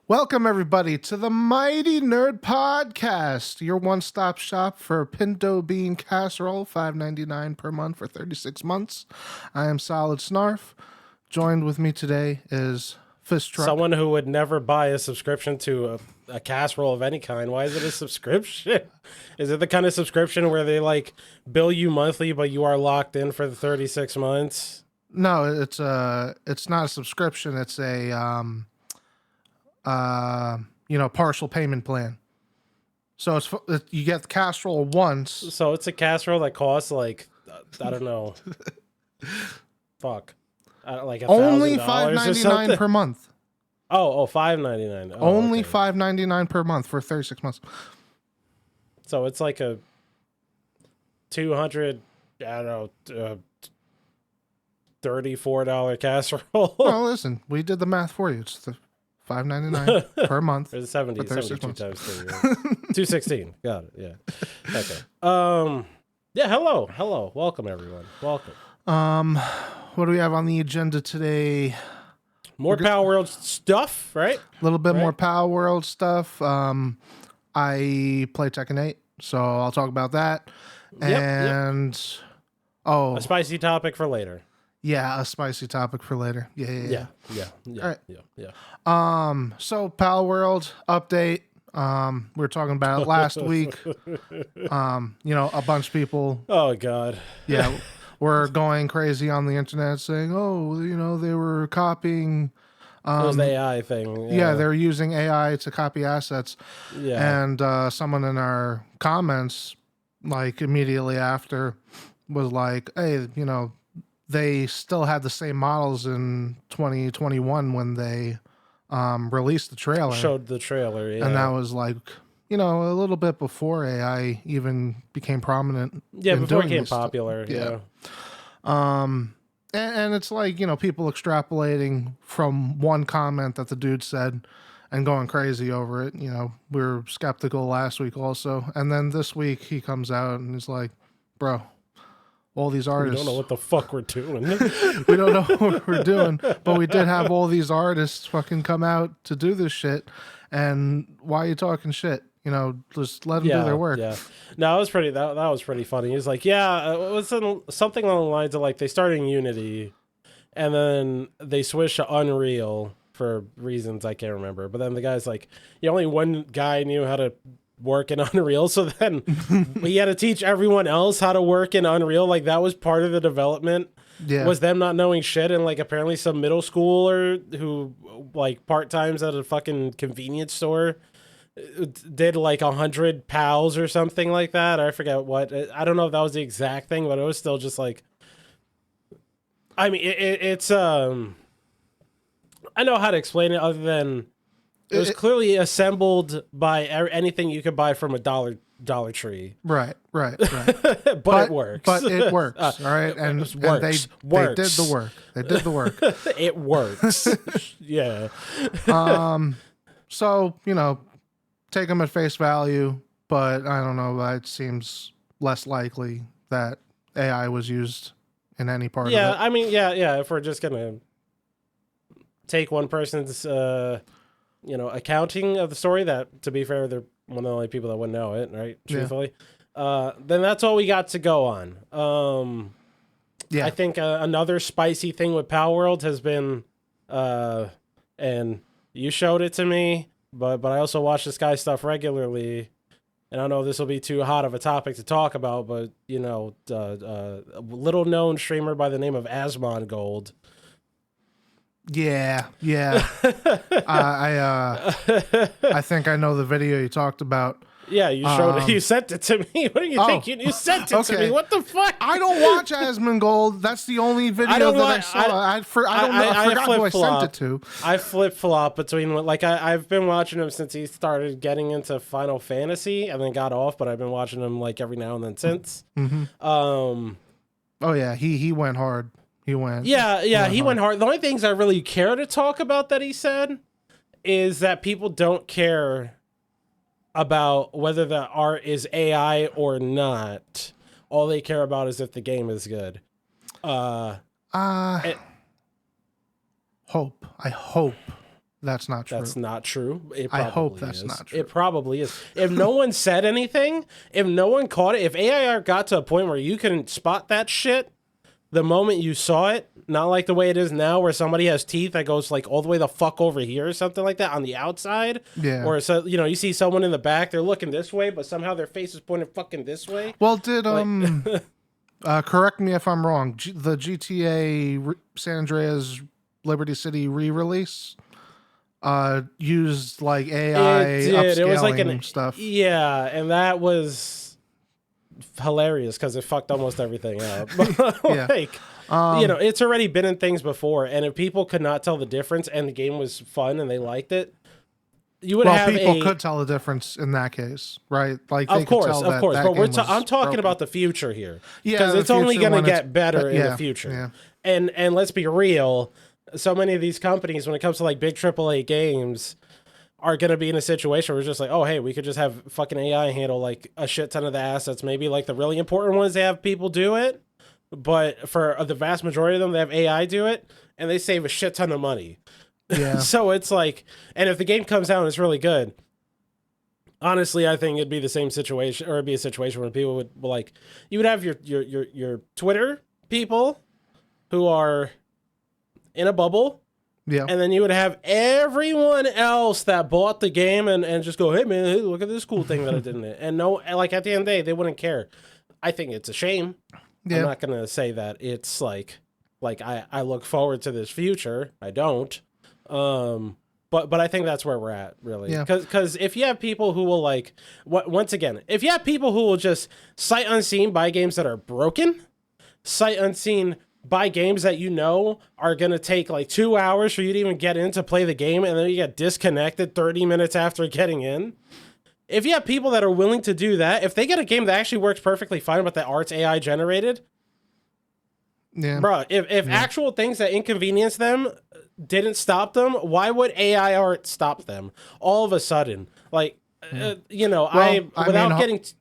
Welcome, everybody, to the Mighty Nerd Podcast, your one-stop shop for pinto bean casserole, $5.99 per month for 36 months. I am Solid Snarf. Joined with me today is FistTruck. Someone who would never buy a subscription to a casserole of any kind. Why is it a subscription? Is it the kind of subscription where they like bill you monthly, but you are locked in for the 36 months? No, it's not a subscription. It's a partial payment plan. So you get the casserole once. So it's a casserole that costs like I don't know, fuck, like only $1,000 per month. Oh, $5.99. Only $5.99 per month for 36 months. So it's like a 200, I don't know, $34 casserole. Well, listen, we did the math for you. It's the $5.99 per month. Or 72 months. times 3. Right? 216. Got it. Yeah. Okay. Yeah. Hello. Welcome, everyone. Welcome. What do we have on the agenda today? More Power World stuff, right? A little bit more Power World stuff. I play Tekken 8, so I'll talk about that. Yep. A spicy topic for later. Yeah, a spicy topic for later. Yeah. All right. Yeah. So Power World update. We were talking about it last week. A bunch of people. Oh God. Yeah, were going crazy on the internet saying, they were copying. It was the AI thing. Yeah, they were using AI to copy assets. Yeah. And someone in our comments, like immediately after, was like, "Hey, they still had the same models in 2021 when they released the trailer." Showed the trailer, yeah. And that was like, a little bit before AI even became prominent. Yeah, before it became popular. Yeah. And it's like, people extrapolating from one comment that the dude said and going crazy over it. We were skeptical last week also. And then this week he comes out and he's like, bro, all these artists. We don't know what the fuck we're doing. We don't know what we're doing, but we did have all these artists fucking come out to do this shit. And why are you talking shit? Just let them do their work. Yeah. No, that was pretty funny. He's like, it was something along the lines of like they started in Unity and then they switched to Unreal for reasons I can't remember. But then the guy's like, only one guy knew how to work in Unreal, so then we had to teach everyone else how to work in Unreal. Like that was part of the development. Yeah. Was them not knowing shit, and like apparently some middle schooler who like part-times at a fucking convenience store did like 100 pals or something like that. I forget what. I don't know if that was the exact thing, but it was still just like, I mean, it's I know how to explain it other than it was clearly assembled by anything you could buy from a Dollar Tree. Right. but it works. But it works. All right. And they did the work. They did the work. It works. Yeah. So, take them at face value, but I don't know. It seems less likely that AI was used in any part of it. Yeah. I mean, yeah. If we're just going to take one person's, accounting of the story, that, to be fair, they're one of the only people that wouldn't know it, right? Truthfully. Yeah. Then that's all we got to go on. I think another spicy thing with Power World has been, and you showed it to me, but I also watch this guy's stuff regularly, and I don't know if this will be too hot of a topic to talk about, but, a little known streamer by the name of Asmongold. Yeah. I think I know the video you talked about. Yeah, you showed it. You sent it to me. What do you think? You sent it to me. What the fuck? I don't watch Asmongold. That's the only video I saw. I forgot who I sent it to. I flip-flop between, like, I've been watching him since he started getting into Final Fantasy and then got off, but I've been watching him, like, every now and then since. Mm-hmm. Oh, yeah, he went hard. He went hard. The only things I really care to talk about that he said is that people don't care about whether the art is AI or not. All they care about is if the game is good. I hope that's not true. That's not true. It I probably hope that's is. not true. It probably is. If no one said anything, if no one caught it, if AI art got to a point where you can spot that shit the moment you saw it, not like the way it is now where somebody has teeth that goes like all the way the fuck over here or something like that on the outside. Yeah. Or so you see someone in the back, they're looking this way, but somehow their face is pointed fucking this way. Well, did correct me if I'm wrong. The GTA San Andreas Liberty City re-release used like AI upscaling It was like stuff. Yeah, and that was hilarious because it fucked almost everything up. It's already been in things before, and if people could not tell the difference and the game was fun and they liked it, you would have people could tell the difference in that case, right? Like, of course, but I'm talking about the future here, because it's only going to get better in the future. Yeah. And let's be real, so many of these companies, when it comes to like big AAA games, are going to be in a situation where it's just like, oh, hey, we could just have fucking AI handle like a shit ton of the assets. Maybe like the really important ones, they have people do it. But for the vast majority of them, they have AI do it, and they save a shit ton of money. Yeah. So it's like, and if the game comes out and it's really good, honestly, I think it'd be the same situation, or it'd be a situation where people would like, you would have your Twitter people who are in a bubble. Yeah. And then you would have everyone else that bought the game and just go, hey man, hey, look at this cool thing that I did in it. And no, like at the end of the day, they wouldn't care. I think it's a shame. Yeah. I'm not gonna say that it's like I look forward to this future. I don't. But I think that's where we're at, really. Yeah. Because if you have people who will once again, if you have people who will just sight unseen buy games that are broken, sight unseen buy games that are going to take like 2 hours for you to even get in to play the game, and then you get disconnected 30 minutes after getting in. If you have people that are willing to do that, if they get a game that actually works perfectly fine, but the art's AI generated, yeah, bro, if actual things that inconvenience them didn't stop them, why would AI art stop them all of a sudden? Like,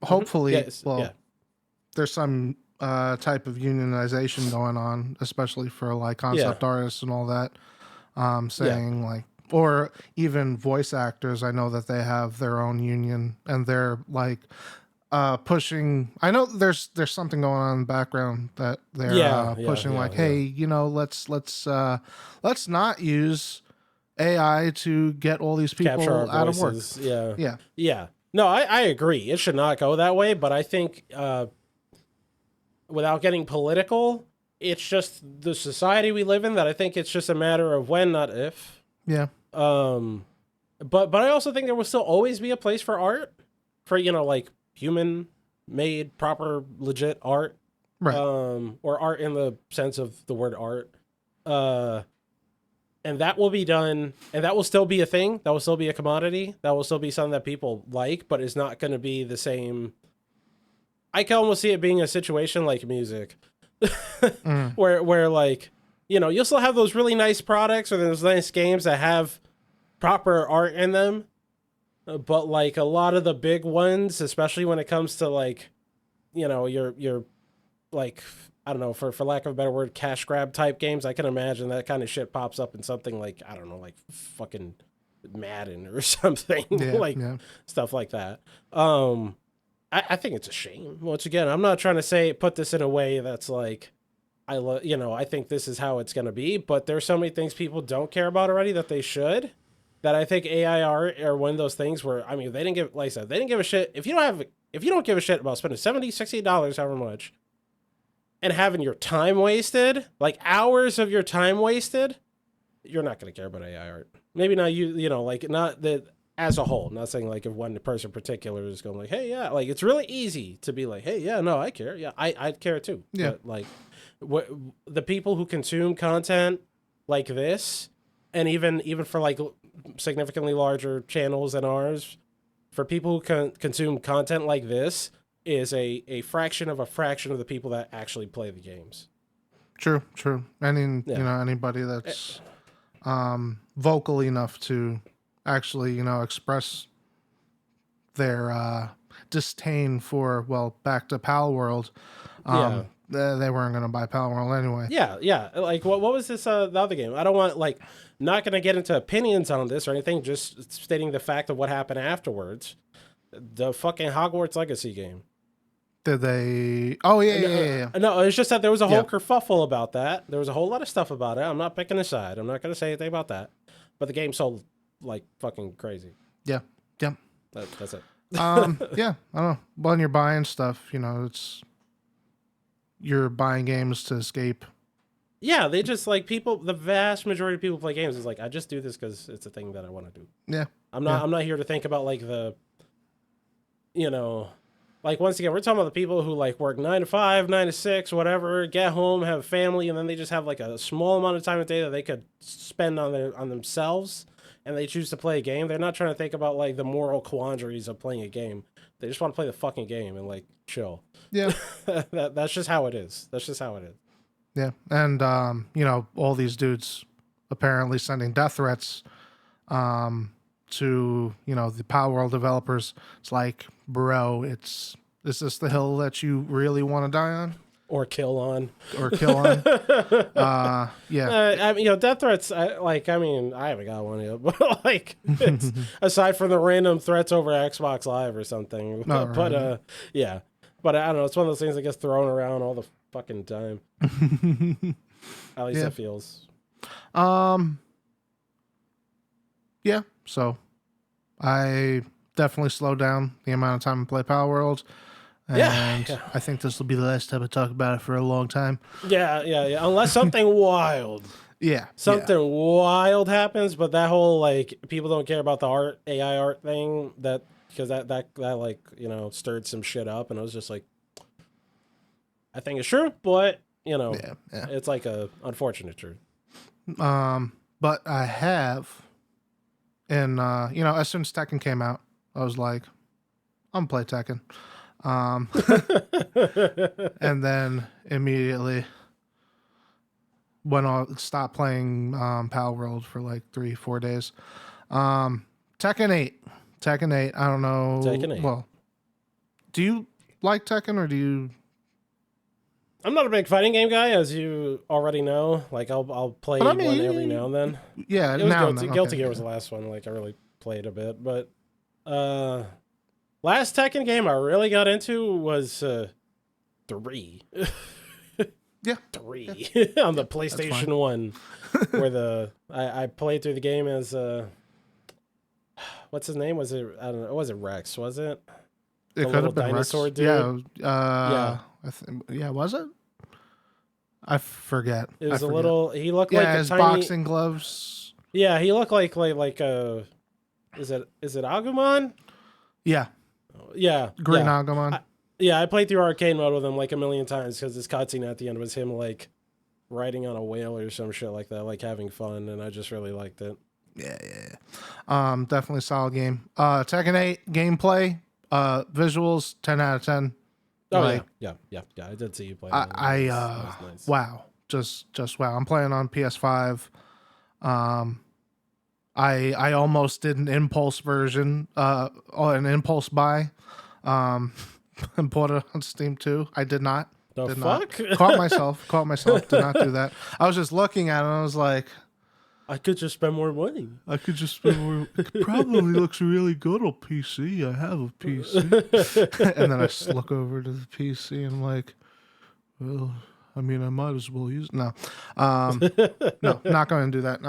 hopefully, there's some type of unionization going on, especially for like concept artists and all that, saying like, or even voice actors. I know that they have their own union, and they're like pushing. I know there's something going on in the background that they're pushing, hey, let's not use AI to get all these people out of work. Yeah. No, I agree. It should not go that way, but I think without getting political, it's just the society we live in that I think it's just a matter of when, not if. Yeah. But I also think there will still always be a place for art, for like human made, proper, legit art. Right. Or art in the sense of the word art. And that will be done, and that will still be a thing. That will still be a commodity. That will still be something that people like, but it's not going to be the same. I can almost see it being a situation like music, where like, you'll still have those really nice products or those nice games that have proper art in them, but like a lot of the big ones, especially when it comes to like, your like, I don't know, for lack of a better word, cash grab type games, I can imagine that kind of shit pops up in something like, I don't know, like fucking Madden or something, stuff like that. I think it's a shame. Once again, I'm not trying to put this in a way that's like, I think this is how it's going to be, but there's so many things people don't care about already that they should, that I think AI art are one of those things where, I mean, they didn't give, like I said, they didn't give a shit. If you don't give a shit about spending $70, $60, however much, and having your time wasted, like hours of your time wasted, you're not going to care about AI art. Maybe not like not that as a whole, not saying like if one person in particular is going like, hey, yeah, like it's really easy to be like, hey, yeah, no, I care. Yeah, I'd care too. Yeah. But like the people who consume content like this, and even for like significantly larger channels than ours, for people who consume content like this, is a fraction of the people that actually play the games. True. Anybody that's vocal enough to actually, express their disdain for, back to Pal World, they weren't going to buy Palworld anyway. Yeah. Like, what was this, the other game? I don't want, like, not going to get into opinions on this or anything, just stating the fact of what happened afterwards. The fucking Hogwarts Legacy game. Did they? Oh, yeah. No, it's just that there was a whole kerfuffle about that. There was a whole lot of stuff about it. I'm not picking a side. I'm not going to say anything about that. But the game sold like fucking crazy. Yeah. That's it. Yeah, I don't know. When you're buying stuff, you're buying games to escape. Yeah, they just like people. The vast majority of people play games is like, I just do this because it's a thing that I want to do. Yeah. I'm not here to think about like the, like once again, we're talking about the people who like work 9 to 5, 9 to 6, whatever, get home, have a family, and then they just have like a small amount of time a day that they could spend on themselves, and they choose to play a game. They're not trying to think about like the moral quandaries of playing a game. They just want to play the fucking game and like chill. Yeah. That's just how it is. Yeah. And, all these dudes apparently sending death threats to, the Palworld developers. It's like, bro, is this the hill that you really want to die on? Or kill on. Yeah. I mean, death threats, I haven't got one yet, but like, it's, aside from the random threats over Xbox Live or something. Oh, but, right. yeah. But I don't know, it's one of those things that gets thrown around all the fucking time. At least it feels. Yeah, so I definitely slowed down the amount of time I play Palworld. And I think this will be the last time I talk about it for a long time. Yeah. Unless something wild. Something wild happens, but that whole like people don't care about the AI art thing because that like, stirred some shit up, and I was just like, I think it's true, but it's like a unfortunate truth. But I have, and as soon as Tekken came out, I was like, I'm gonna play Tekken. And then immediately stopped playing Palworld for like 3-4 days. Tekken 8. I don't know. Tekken 8. Well, do you like Tekken or do you? I'm not a big fighting game guy, as you already know. Like I'll play one every now and then. Yeah, it was Guilty Gear was the last one. Like I really played a bit, but last Tekken game I really got into was 3. Yeah. 3 on the PlayStation 1, where I played through the game as what's his name? Was it, I don't know, was it Rex? Was it? It could have been dinosaur Rex. dude. Yeah. Was it? I forget. It was a little. He looked like his tiny boxing gloves. Yeah, he looked like a. Is it Agumon? Yeah. Yeah. Green Agumon. I played through arcade mode with him like a million times because this cutscene at the end was him like riding on a whale or some shit like that, like having fun, and I just really liked it. Yeah. Definitely solid game. Tekken 8 gameplay, visuals 10 out of 10. Oh yeah. I did see you play. That was nice. Wow, just wow. I'm playing on PS5. I almost did an impulse version, an impulse buy, and bought it on Steam too. I did not. Did fuck? Not. Caught myself. Did not do that. I was just looking at it and I was like, I could just spend more money. It probably looks really good on PC. I have a PC. And then I just look over to the PC and I'm like, well, I mean, I might as well use it. No. No, not going to do that.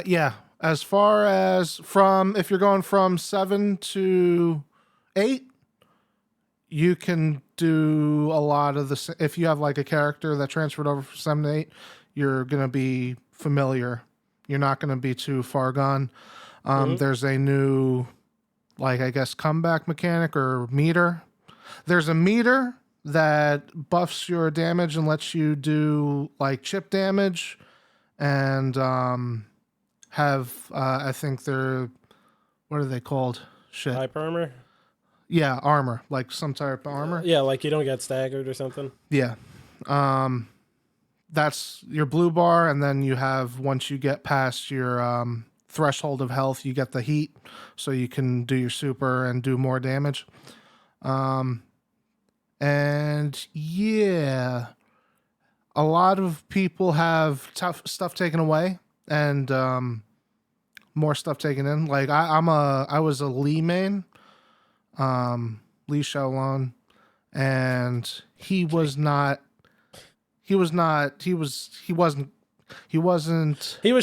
Yeah. As far as if you're going from 7 to 8, you can do a lot of the, if you have like a character that transferred over from 7 to 8, you're going to be familiar. You're not going to be too far gone. There's a new, like, I guess, comeback mechanic or meter. There's a meter that buffs your damage and lets you do, like, chip damage. And I think they're, what are they called? Shit. Hyper armor? Yeah, armor. Like some type of armor. Yeah, like you don't get staggered or something. Yeah. That's your blue bar, and then you have, once you get past your threshold of health, you get the heat, so you can do your super and do more damage. And yeah, a lot of people have tough stuff taken away and more stuff taken in. Like I was a Lee main, Lee Xiaolon, and he wasn't he was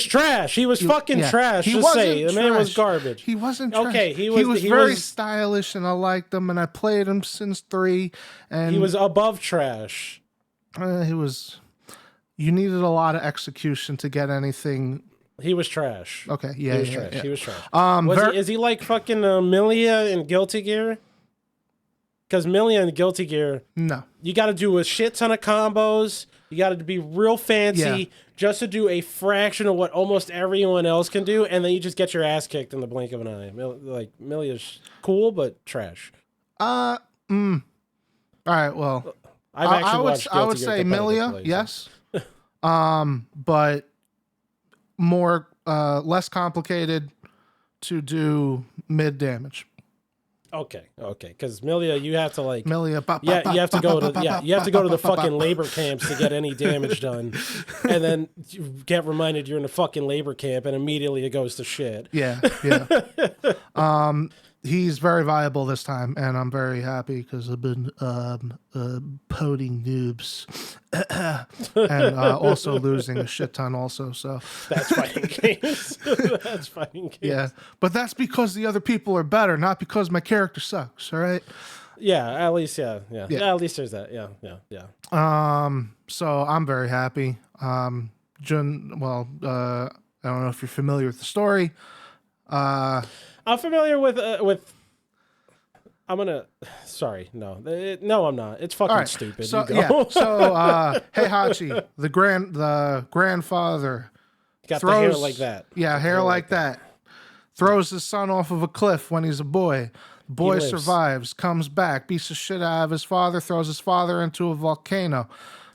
trash. He was fucking trash. He Just wasn't say the man was trash. garbage. He wasn't trash. Okay, he was very stylish, and I liked him, and I played him since 3. And he was above trash. He was. You needed a lot of execution to get anything. He was trash. Okay, yeah, he was yeah, trash. yeah. He was trash. Is he like fucking Milia in Guilty Gear? Because Milia in Guilty Gear, no, you got to do a shit ton of combos. You got to be real fancy just to do a fraction of what almost everyone else can do, and then you just get your ass kicked in the blink of an eye. Like Milia's cool, but trash. All right, well, I would say Milia, yes. But more less complicated to do mid damage. Okay, because Milia, you have to like Milia, you have to go to the fucking labor camps to get any damage done, and then you get reminded you're in a fucking labor camp, and immediately it goes to shit. Yeah. He's very viable this time, and I'm very happy because I've been poding noobs and also losing a shit ton also. So that's fighting games. That's fighting games. Yeah, but that's because the other people are better, not because my character sucks. All right. Yeah, at least yeah. At least there's that. Yeah. So I'm very happy. Jun. Well, I don't know if you're familiar with the story. I'm familiar with. I'm gonna. Sorry, no, I'm not. It's fucking stupid. So So Heihachi, the grandfather, got the hair like that. Yeah, hair like that. Throws his son off of a cliff when he's a boy. The boy survives, comes back, beats the shit out of his father, throws his father into a volcano.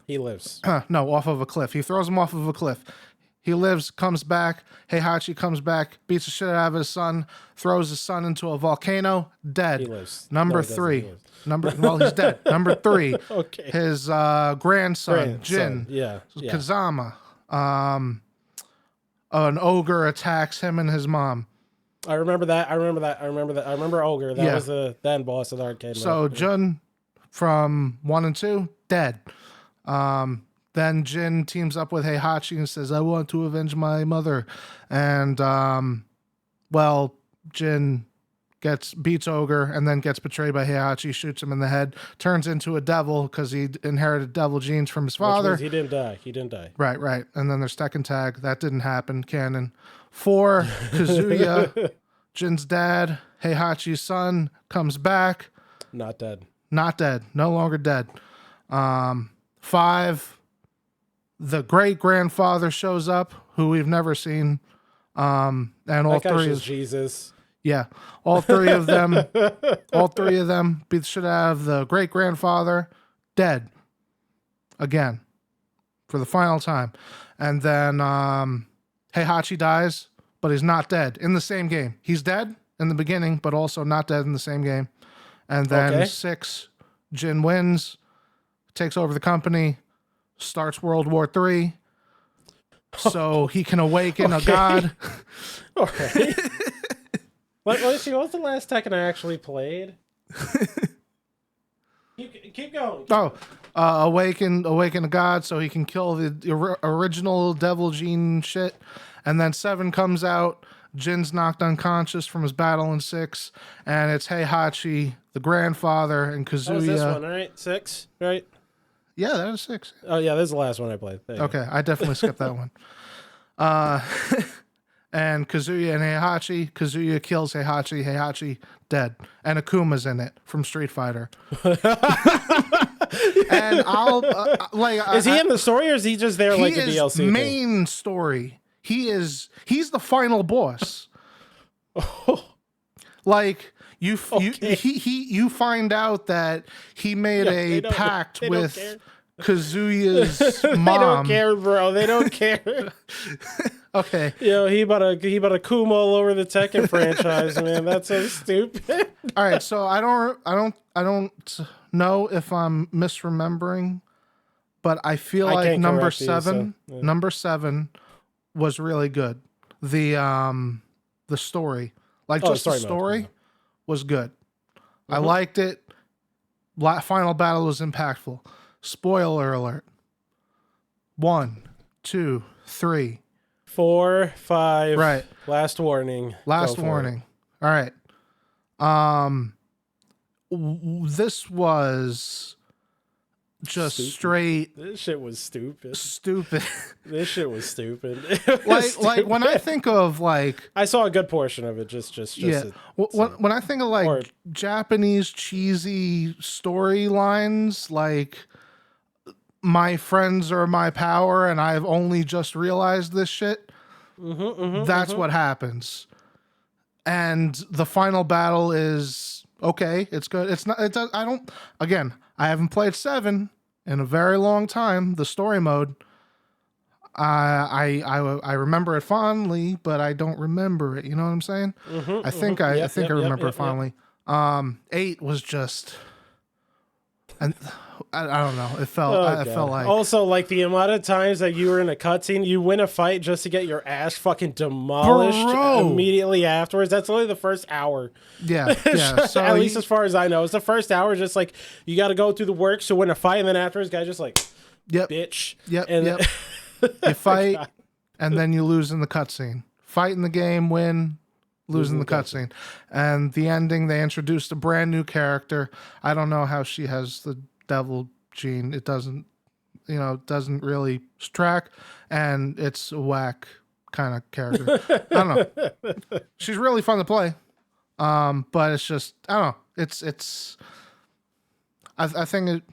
He lives. No, off of a cliff. He throws him off of a cliff. He lives, comes back. Heihachi comes back, beats the shit out of his son, throws his son into a volcano, dead. He lives. Number 3. He lives. He's dead. Number 3. Okay. His grandson, Jin. Yeah. Kazama. An ogre attacks him and his mom. I remember that. I remember Ogre. That was the then boss of the arcade. So Jun from 1 and 2, dead. Then Jin teams up with Heihachi and says, I want to avenge my mother. And, Jin beats Ogre and then gets betrayed by Heihachi, shoots him in the head, turns into a devil because he inherited devil genes from his father. Which means he didn't die. Right. And then there's Tekken Tag. That didn't happen. Canon. 4, Kazuya, Jin's dad, Heihachi's son, comes back. Not dead. No longer dead. 5, the great grandfather shows up, who we've never seen, and all three of Jesus. Yeah, all three of them beat the shit out of the great grandfather, dead again for the final time, and then Heihachi dies, but he's not dead in the same game. He's dead in the beginning, but also not dead in the same game. And then 6, Jin wins, takes over the company, starts World War III, so he can awaken a god. Okay. Let's see, what was the last Tekken I actually played? Keep going. Awaken a god so he can kill the original devil gene shit. And then 7 comes out, Jin's knocked unconscious from his battle in 6, and it's Heihachi, the grandfather, and Kazuya. That was this one, right? 6, right? Yeah, that was 6. Oh, yeah, this is the last one I played. Okay, I definitely skipped that one. And Kazuya and Heihachi. Kazuya kills Heihachi dead. And Akuma's in it from Street Fighter. And is he in the story, or is he just there like a DLC? He is main story. He's the final boss. Like you find out that he made a pact with Kazuya's mom. They don't care, bro. They don't care. Okay. He bought a Kuma all over the Tekken franchise, man. That's so stupid. All right, so I don't know if I'm misremembering, but I feel I like can't number correct you, so, 7, yeah. number 7 was really good. The story, like Oh, just the story mode. story Yeah. was good. I Mhm. liked it. Final battle was impactful. Spoiler alert. 1, 2, 3. 4, 5. Right. Last warning. Last Go for it. warning. All right. Um, this was just Stupid. straight This shit was stupid. stupid. This shit was stupid. It was like when I stupid. think of like I saw a good portion of it. Just yeah, so. when I think of like Or- Japanese cheesy storylines, like my friends are my power, and I've only just realized this shit. That's what happens. And the final battle is okay. It's good. It's not. It does. I don't. Again, I haven't played 7 in a very long time. The story mode. I remember it fondly, but I don't remember it. You know what I'm saying? I think I Yep, think yep, I yep, remember yep, it fondly. 8 was just, and I don't know. It felt Oh, I God. felt like Also, like the amount of times that you were in a cutscene, you win a fight just to get your ass fucking demolished Bro. immediately afterwards. That's only the first hour. yeah. So At least as far as I know, it's the first hour. Just like you got to go through the works to win a fight, and then afterwards, guy just like, yep. bitch. Yep. And Yep. You fight, and then you lose in the cutscene. Fight in the game, win, lose in the cutscene. And the ending, they introduced a brand new character. I don't know how she has the devil gene. It doesn't, doesn't really track, and it's a whack kind of character. I don't know. She's really fun to play, but it's just I don't know. It's. I think it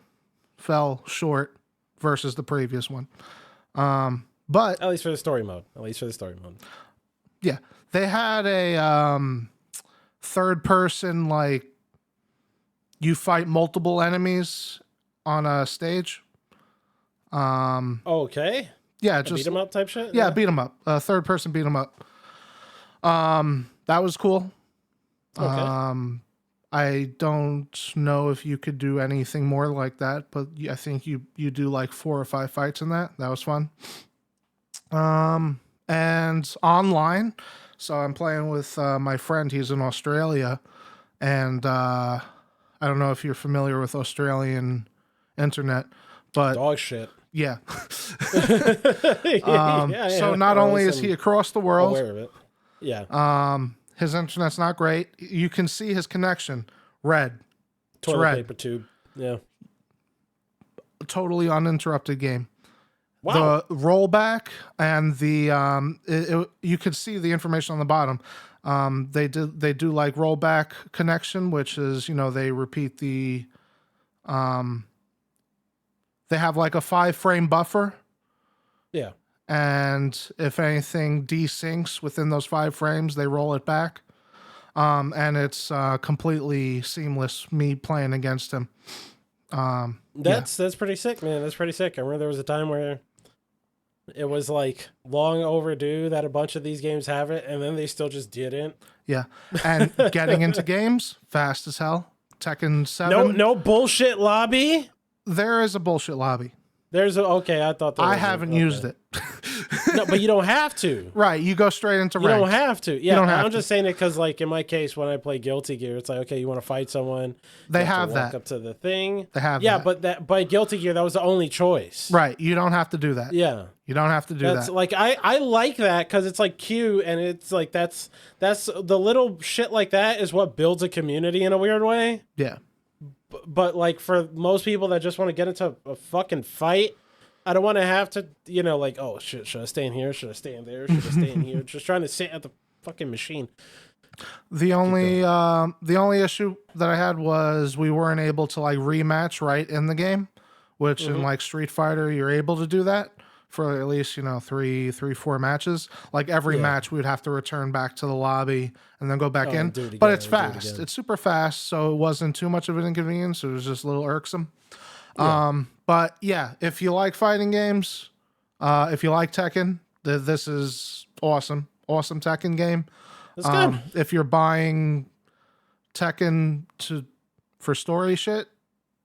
fell short versus the previous one. But At least for the story mode. At least for the story mode. yeah, they had a third person, like you fight multiple enemies on a stage. Okay. Yeah, Beat 'em up type shit. Yeah, beat 'em up. Third person beat 'em up. That was cool. Okay. I don't know if you could do anything more like that, but I think you do like 4 or 5 fights in that. That was fun. And online, so I'm playing with my friend. He's in Australia, and I don't know if you're familiar with Australian internet, but Dog shit. yeah. Yeah, So not only is he across the world, aware of it. Yeah. his internet's not great. You can see his connection red. It's Toilet red. paper tube. Yeah. Totally uninterrupted game. Wow. The rollback and the you could see the information on the bottom. They do like rollback connection, which is they repeat the they have like a 5-frame buffer, Yeah. and if anything desyncs within those 5 frames, they roll it back. And it's completely seamless. Me playing against him. That's pretty sick, man. That's pretty sick. I remember there was a time where it was like long overdue that a bunch of these games have it, and then they still just didn't. Yeah, and getting into games fast as hell. Tekken 7. No bullshit lobby. There is a bullshit lobby. There's a okay. I thought there I was haven't okay. used it. No, but you don't have to. Right, you go straight into You ranked. don't have to. Yeah, don't have I'm to. just saying it because, like, in my case, when I play Guilty Gear, it's like, okay, you want to fight someone. They you have to walk that. up to the thing. They have yeah, that. but that by Guilty Gear, that was the only choice. Right, you don't have to do that. Yeah. You don't have to do That's that. like I like that because it's like cute and it's like that's the little shit like that is what builds a community in a weird way. Yeah. But like for most people that just want to get into a fucking fight, I don't want to have to like, oh shit, should I stay in here? Should I stay in there? Should I stay in here? Just trying to sit at the fucking machine. The only issue that I had was we weren't able to like rematch right in the game, which in like Street Fighter you're able to do that for at least 4 matches. Like every match we would have to return back to the lobby and then go back in. Do it again, but it's do it fast. again. It's super fast, so it wasn't too much of an inconvenience. It was just a little irksome. But yeah, if you like fighting games, if you like Tekken, this is awesome. Awesome Tekken game. That's good. If you're buying Tekken for story shit,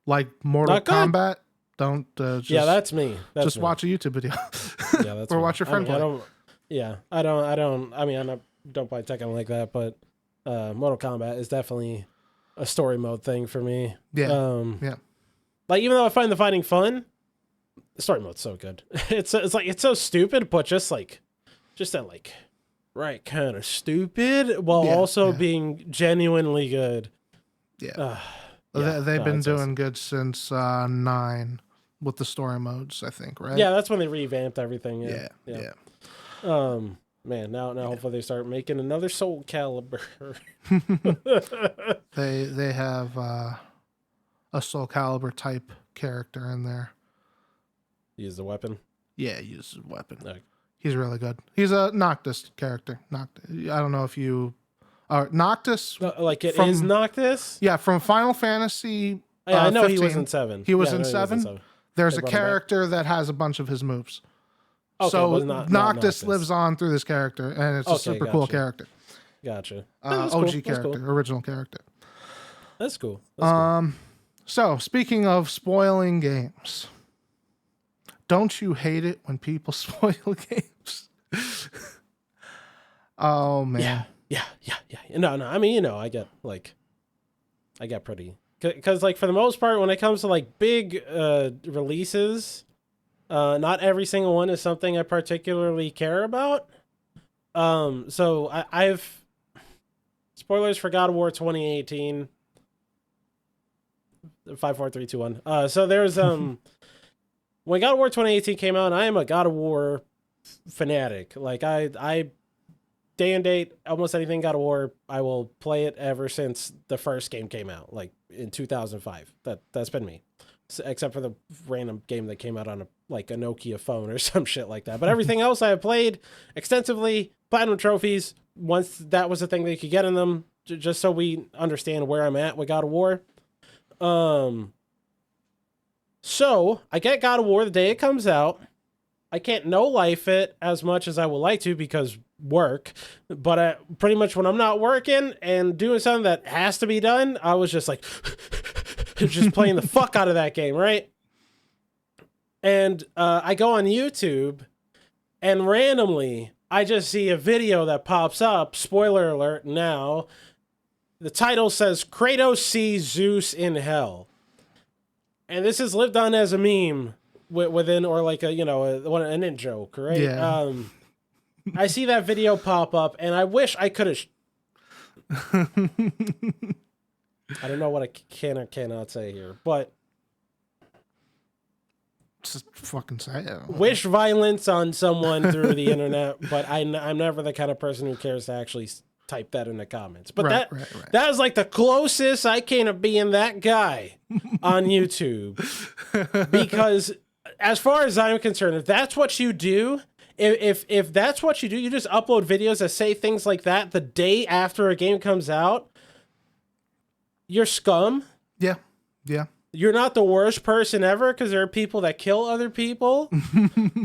like Mortal Not good. Kombat. Don't just Yeah, that's me. That's just me. watch a YouTube video. Yeah, that's or me. watch your friend play. I don't. I mean, don't play Tekken like that, but Mortal Kombat is definitely a story mode thing for me. Yeah, yeah. Like, even though I find the fighting fun, the story mode's so good. It's like it's so stupid, but just that like right kind of stupid while also being genuinely good. Yeah, they've been doing good since 9 with the story modes, I think, right? Yeah, that's when they revamped everything. Yeah. Man, now hopefully they start making another Soul Calibur. They have a Soul Calibur type character in there. Use the weapon. Yeah, he uses a weapon. Okay. He's really good. He's a Noctis character. I don't know if you Noctis. Like it is Noctis? Yeah, from Final Fantasy. I know 15. He was in 7. He was in 7. There's a character that has a bunch of his moves. Okay, so not Noctis lives on through this character, and it's a super cool character. Gotcha. OG character, original character. That's cool. So speaking of spoiling games, don't you hate it when people spoil games? Oh man. Yeah. No. I mean, I get pretty, because like for the most part, when it comes to like big releases, not every single one is something I particularly care about. So I've spoilers for God of War 2018. 5, 4, 3, 2, 1. So there's when God of War 2018 came out, I am a God of War fanatic. Like I day and date almost anything God of War, I will play it ever since the first game came out, like in 2005. That's been me, except for the random game that came out on a Nokia phone or some shit like that. But everything else I have played extensively, platinum trophies. Once that was the thing that you could get in them, just so we understand where I'm at with God of War. So I get God of War the day it comes out. I can't no-life it as much as I would like to because work, but pretty much when I'm not working and doing something that has to be done, I was just like, just playing the fuck out of that game, right? And I go on YouTube, and randomly, I just see a video that pops up, spoiler alert now, the title says, Kratos sees Zeus in hell. And this is lived on as a meme within, or like an in joke, right? Yeah. I see that video pop up, and I wish I could have. I don't know what I can or cannot say here, but just fucking say it. Wish violence on someone through the internet, but I'm never the kind of person who cares to actually type that in the comments. But right. that is like the closest I came to being that guy on YouTube. Because as far as I'm concerned, if that's what you do, if that's what you do, you just upload videos that say things like that the day after a game comes out, you're scum. Yeah. You're not the worst person ever, because there are people that kill other people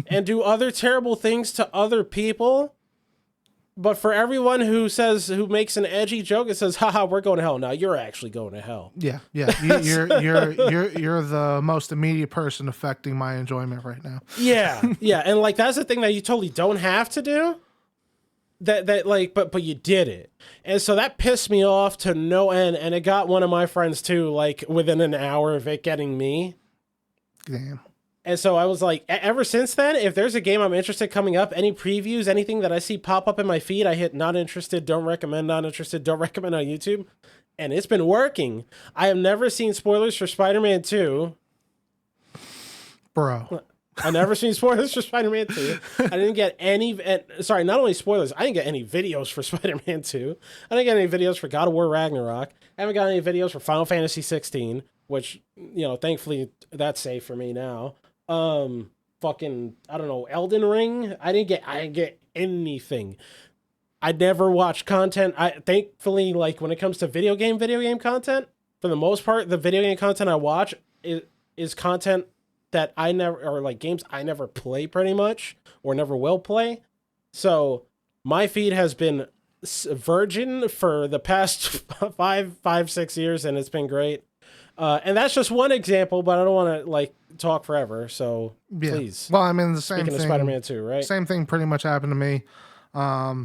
and do other terrible things to other people. But for everyone who makes an edgy joke, it says, haha, we're going to hell. Now you're actually going to hell. Yeah. You're the most immediate person affecting my enjoyment right now. Yeah. And like, that's the thing that you totally don't have to do. But you did it. And so that pissed me off to no end. And it got one of my friends too, like within an hour of it getting me. Damn. And so I was like, ever since then, if there's a game I'm interested coming up, any previews, anything that I see pop up in my feed, I hit not interested, don't recommend, not interested, don't recommend on YouTube. And it's been working. I have never seen spoilers for Spider-Man 2. Bro. I've never seen spoilers for Spider-Man 2. I didn't get any, not only spoilers, I didn't get any videos for Spider-Man 2. I didn't get any videos for God of War Ragnarok. I haven't got any videos for Final Fantasy 16, which, thankfully that's safe for me now. Fucking, I don't know, Elden Ring. I didn't get anything. I never watch content. Thankfully, like when it comes to video game content, for the most part, the video game content I watch is content that I never, or like games I never play pretty much, or never will play. So my feed has been virgin for the past 5, 6 years, and it's been great. And that's just one example, but I don't want to like talk forever. So please. Well, I mean, the same Speaking thing. of Spider-Man 2, right? Same thing pretty much happened to me. I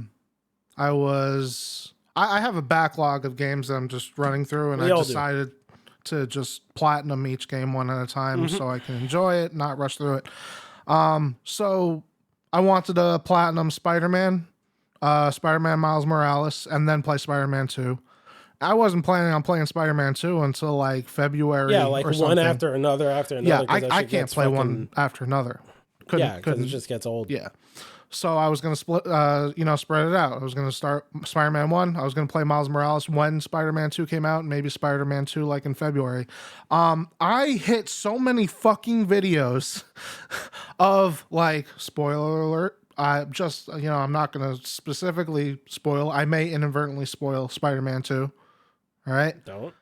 have a backlog of games that I'm just running through, and I decided to just platinum each game one at a time so I can enjoy it, not rush through it. So I wanted to platinum Spider-Man Miles Morales, and then play Spider-Man 2. I wasn't planning on playing Spider-Man 2 until like February. Yeah, like or one something. after another. Yeah, I can't play one after another. Because it just gets old. Yeah. So I was going to spread it out. I was going to start Spider-Man 1. I was going to play Miles Morales when Spider-Man 2 came out, and maybe Spider-Man 2 like in February. I hit so many fucking videos of like, spoiler alert, I'm not going to specifically spoil. I may inadvertently spoil Spider-Man 2. All right? Don't.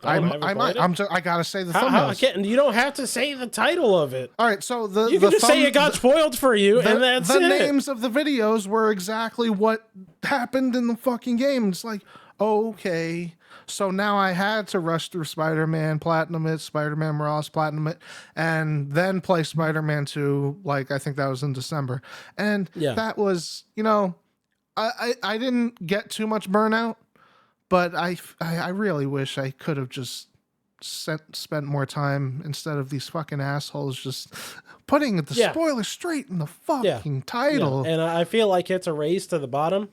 I might. I gotta say the thumbnails. You don't have to say the title of it. All right, so you can just say it got spoiled for you, and that's it. The names of the videos were exactly what happened in the fucking game. It's like, okay, so now I had to rush through Spider-Man, platinum it, Spider-Man Morales, platinum it, and then play Spider-Man 2. Like I think that was in December, and that was, I didn't get too much burnout. But I really wish I could have just spent more time instead of these fucking assholes just putting the spoiler straight in the fucking title. Yeah. And I feel like it's a race to the bottom.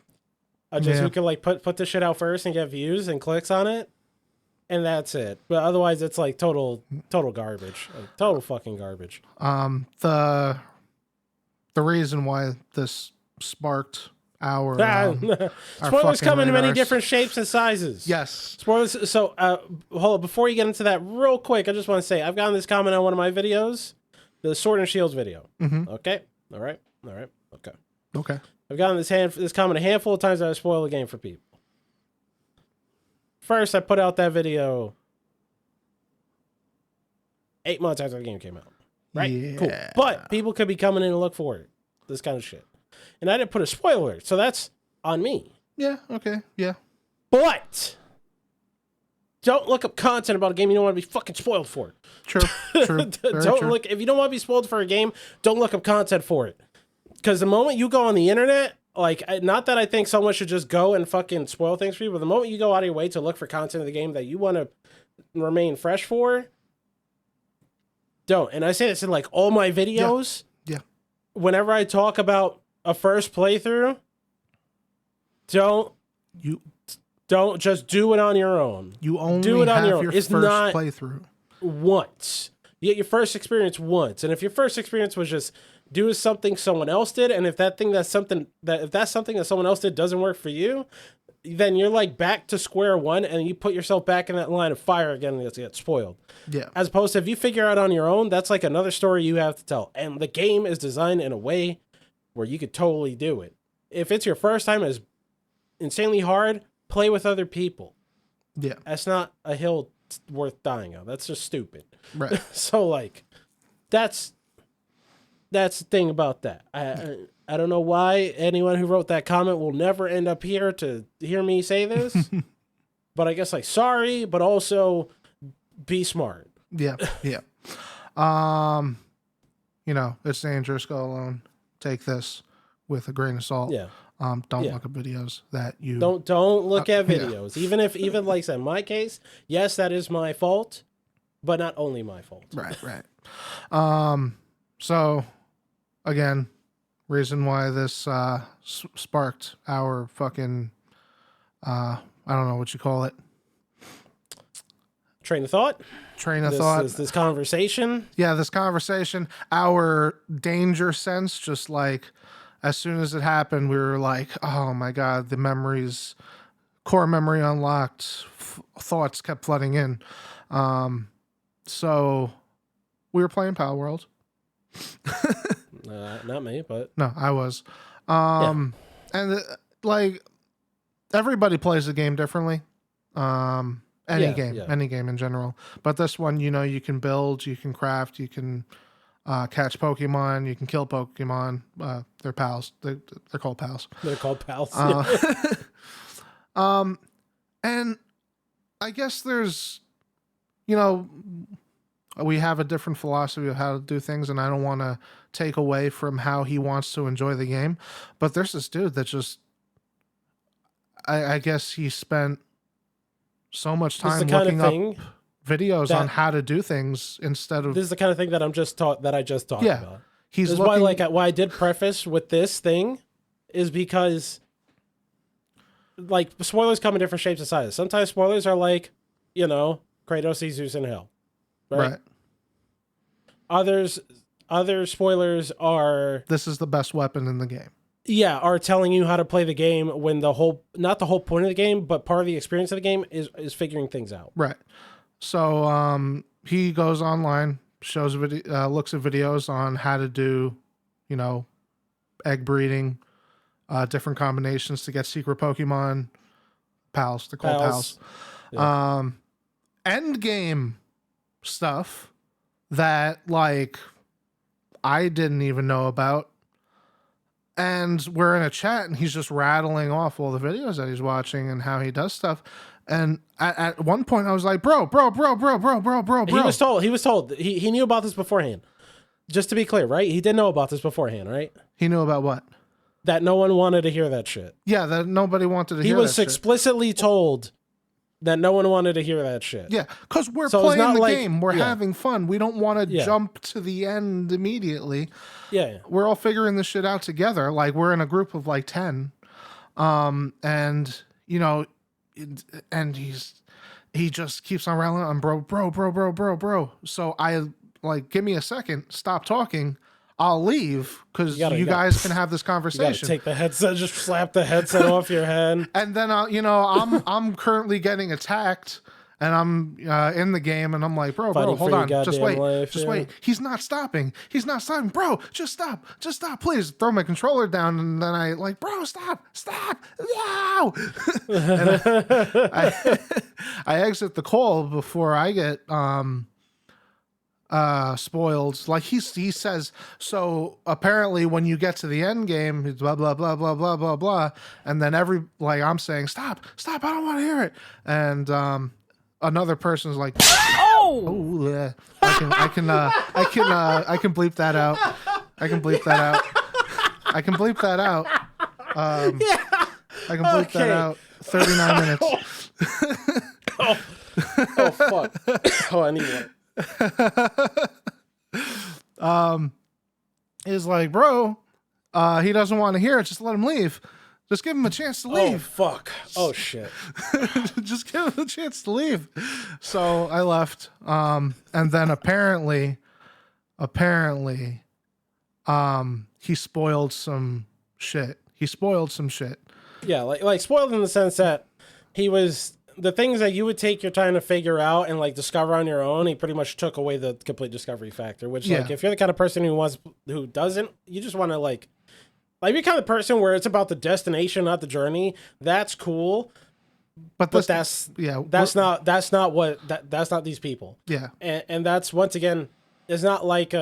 Who can like put the shit out first and get views and clicks on it, and that's it. But otherwise, it's like total garbage, like, total fucking garbage. The reason why this sparked our spoilers come in many different shapes and sizes. Yes. Spoilers. So hold on, before you get into that real quick, I just want to say I've gotten this comment on one of my videos, the Sword and Shields video. Okay. All right. Okay. I've gotten this comment a handful of times that I spoil the game for people. First, I put out that video 8 months after the game came out. Right? Yeah. Cool. But people could be coming in to look for it. This kind of shit. And I didn't put a spoiler, so that's on me. Yeah, okay, yeah. But don't look up content about a game you don't want to be fucking spoiled for. True. Look, if you don't want to be spoiled for a game, don't look up content for it. Because the moment you go on the internet, like, not that I think someone should just go and fucking spoil things for you, but the moment you go out of your way to look for content of the game that you want to remain fresh for, don't. And I say this in like all my videos. Yeah. Whenever I talk about a first playthrough, don't just do it on your own. You only do it on have your own. Your it's first not playthrough once. You get your first experience once, and if your first experience was just do something someone else did, and if that's something that someone else did doesn't work for you, then you're like back to square one, and you put yourself back in that line of fire again, and you get spoiled. Yeah. As opposed to if you figure out on your own, that's like another story you have to tell, and the game is designed in a way where you could totally do it. If it's your first time, it's insanely hard. Play with other people. Yeah. That's not a hill worth dying on. That's just stupid. Right. So like, that's the thing about that. I don't know why anyone who wrote that comment will never end up here to hear me say this, but I guess like sorry, but also be smart. Yeah. It's dangerous. Go alone. Take this with a grain of salt. Yeah. Don't look at videos that you don't look at videos. Yeah. Even like I said, in my case, yes, that is my fault, but not only my fault. Right. So again, reason why this sparked our fucking I don't know what you call it. Train of thought. This conversation. Yeah, this conversation. Our danger sense, just like as soon as it happened, we were like, oh my God, the memories, core memory unlocked, thoughts kept flooding in. So we were playing Pal World. Not me, but. No, I was. And like everybody plays the game differently. Any game in general. But this one, you can build, you can craft, you can catch Pokemon, you can kill Pokemon. They're pals. They're called pals. They're called pals. And I guess there's, you know, we have a different philosophy of how to do things, and I don't want to take away from how he wants to enjoy the game. But there's this dude that just, I guess he spent so much This is time the kind looking of up thing videos that- on how to do things instead of. This is the kind of thing that I just talked Yeah. about. He's This is looking, why I did preface with this thing is because like spoilers come in different shapes and sizes. Sometimes spoilers are like, you know, Kratos sees Zeus in hell. Right? Other spoilers are This is the best weapon in the game. yeah, are telling you how to play the game when not the whole point of the game, but part of the experience of the game is figuring things out. Right. So he goes online, shows looks at videos on how to do, you know, egg breeding, different combinations to get secret Pokemon. Pals. They're called pals. Yeah. End game stuff that like I didn't even know about. And we're in a chat and he's just rattling off all the videos that he's watching and how he does stuff. And at one point I was like, bro. He was told he knew about this beforehand. Just to be clear, right? He did know about this beforehand, right? He knew about what? That no one wanted to hear that shit. Yeah, that nobody wanted to hear that shit. He was explicitly told that no one wanted to hear that shit. Yeah, because we're So it's playing not the like- game. We're yeah. having fun. We don't want to Yeah. jump to the end immediately. Yeah. We're all figuring this shit out together. Like we're in a group of like 10. And you know, and he just keeps on railing on bro. So I like, give me a second, stop talking. I'll leave because you guys can have this You gotta conversation. take the headset, just slap the headset off your head. And then you know, I'm currently getting attacked, and I'm in the game, and I'm like, bro, Fighting hold for your on, just goddamn wait, life, just yeah. wait. He's not stopping, bro. Just stop, please. Throw my controller down, and then I like, bro, stop, no. And I exit the call before I get spoiled. Like he says, so apparently when you get to the end game, it's blah blah blah blah blah blah blah, and then I'm saying stop, I don't want to hear it, and another person's like, oh yeah. I can bleep that out. I can bleep that out. I can bleep that out. 39 minutes. Oh fuck. Oh, I need one. Is like, bro, he doesn't want to hear it. Just let him leave. Just give him a chance to Oh leave. fuck. Oh shit. Just give him a chance to leave. So I left. And then apparently, he spoiled some shit. Yeah, like spoiled in the sense that he was the things that you would take your time to figure out and like discover on your own. He pretty much took away the complete discovery factor. Which like if you're the kind of person who doesn't, you just want to like you're the kind of person where it's about the destination, not the journey. That's cool. But that's not these people. Yeah. And that's once again, it's not like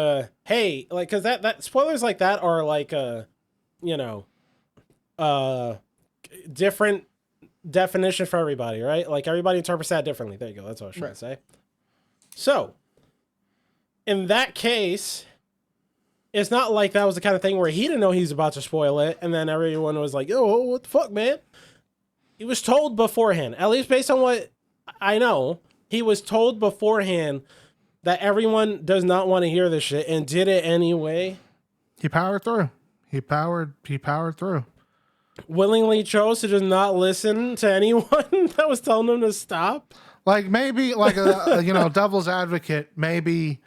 hey, like because that spoilers like that are like you know, different definition for everybody, right? Like everybody interprets that differently. There you go. That's what I was trying to say. So, in that case, it's not like that was the kind of thing where he didn't know he was about to spoil it, and then everyone was like, "Oh, what the fuck, man?" He was told beforehand, at least based on what I know, he was told beforehand that everyone does not want to hear this shit and did it anyway. He powered through. He powered through. Willingly chose to just not listen to anyone that was telling him to stop. Like maybe like a you know, devil's advocate, maybe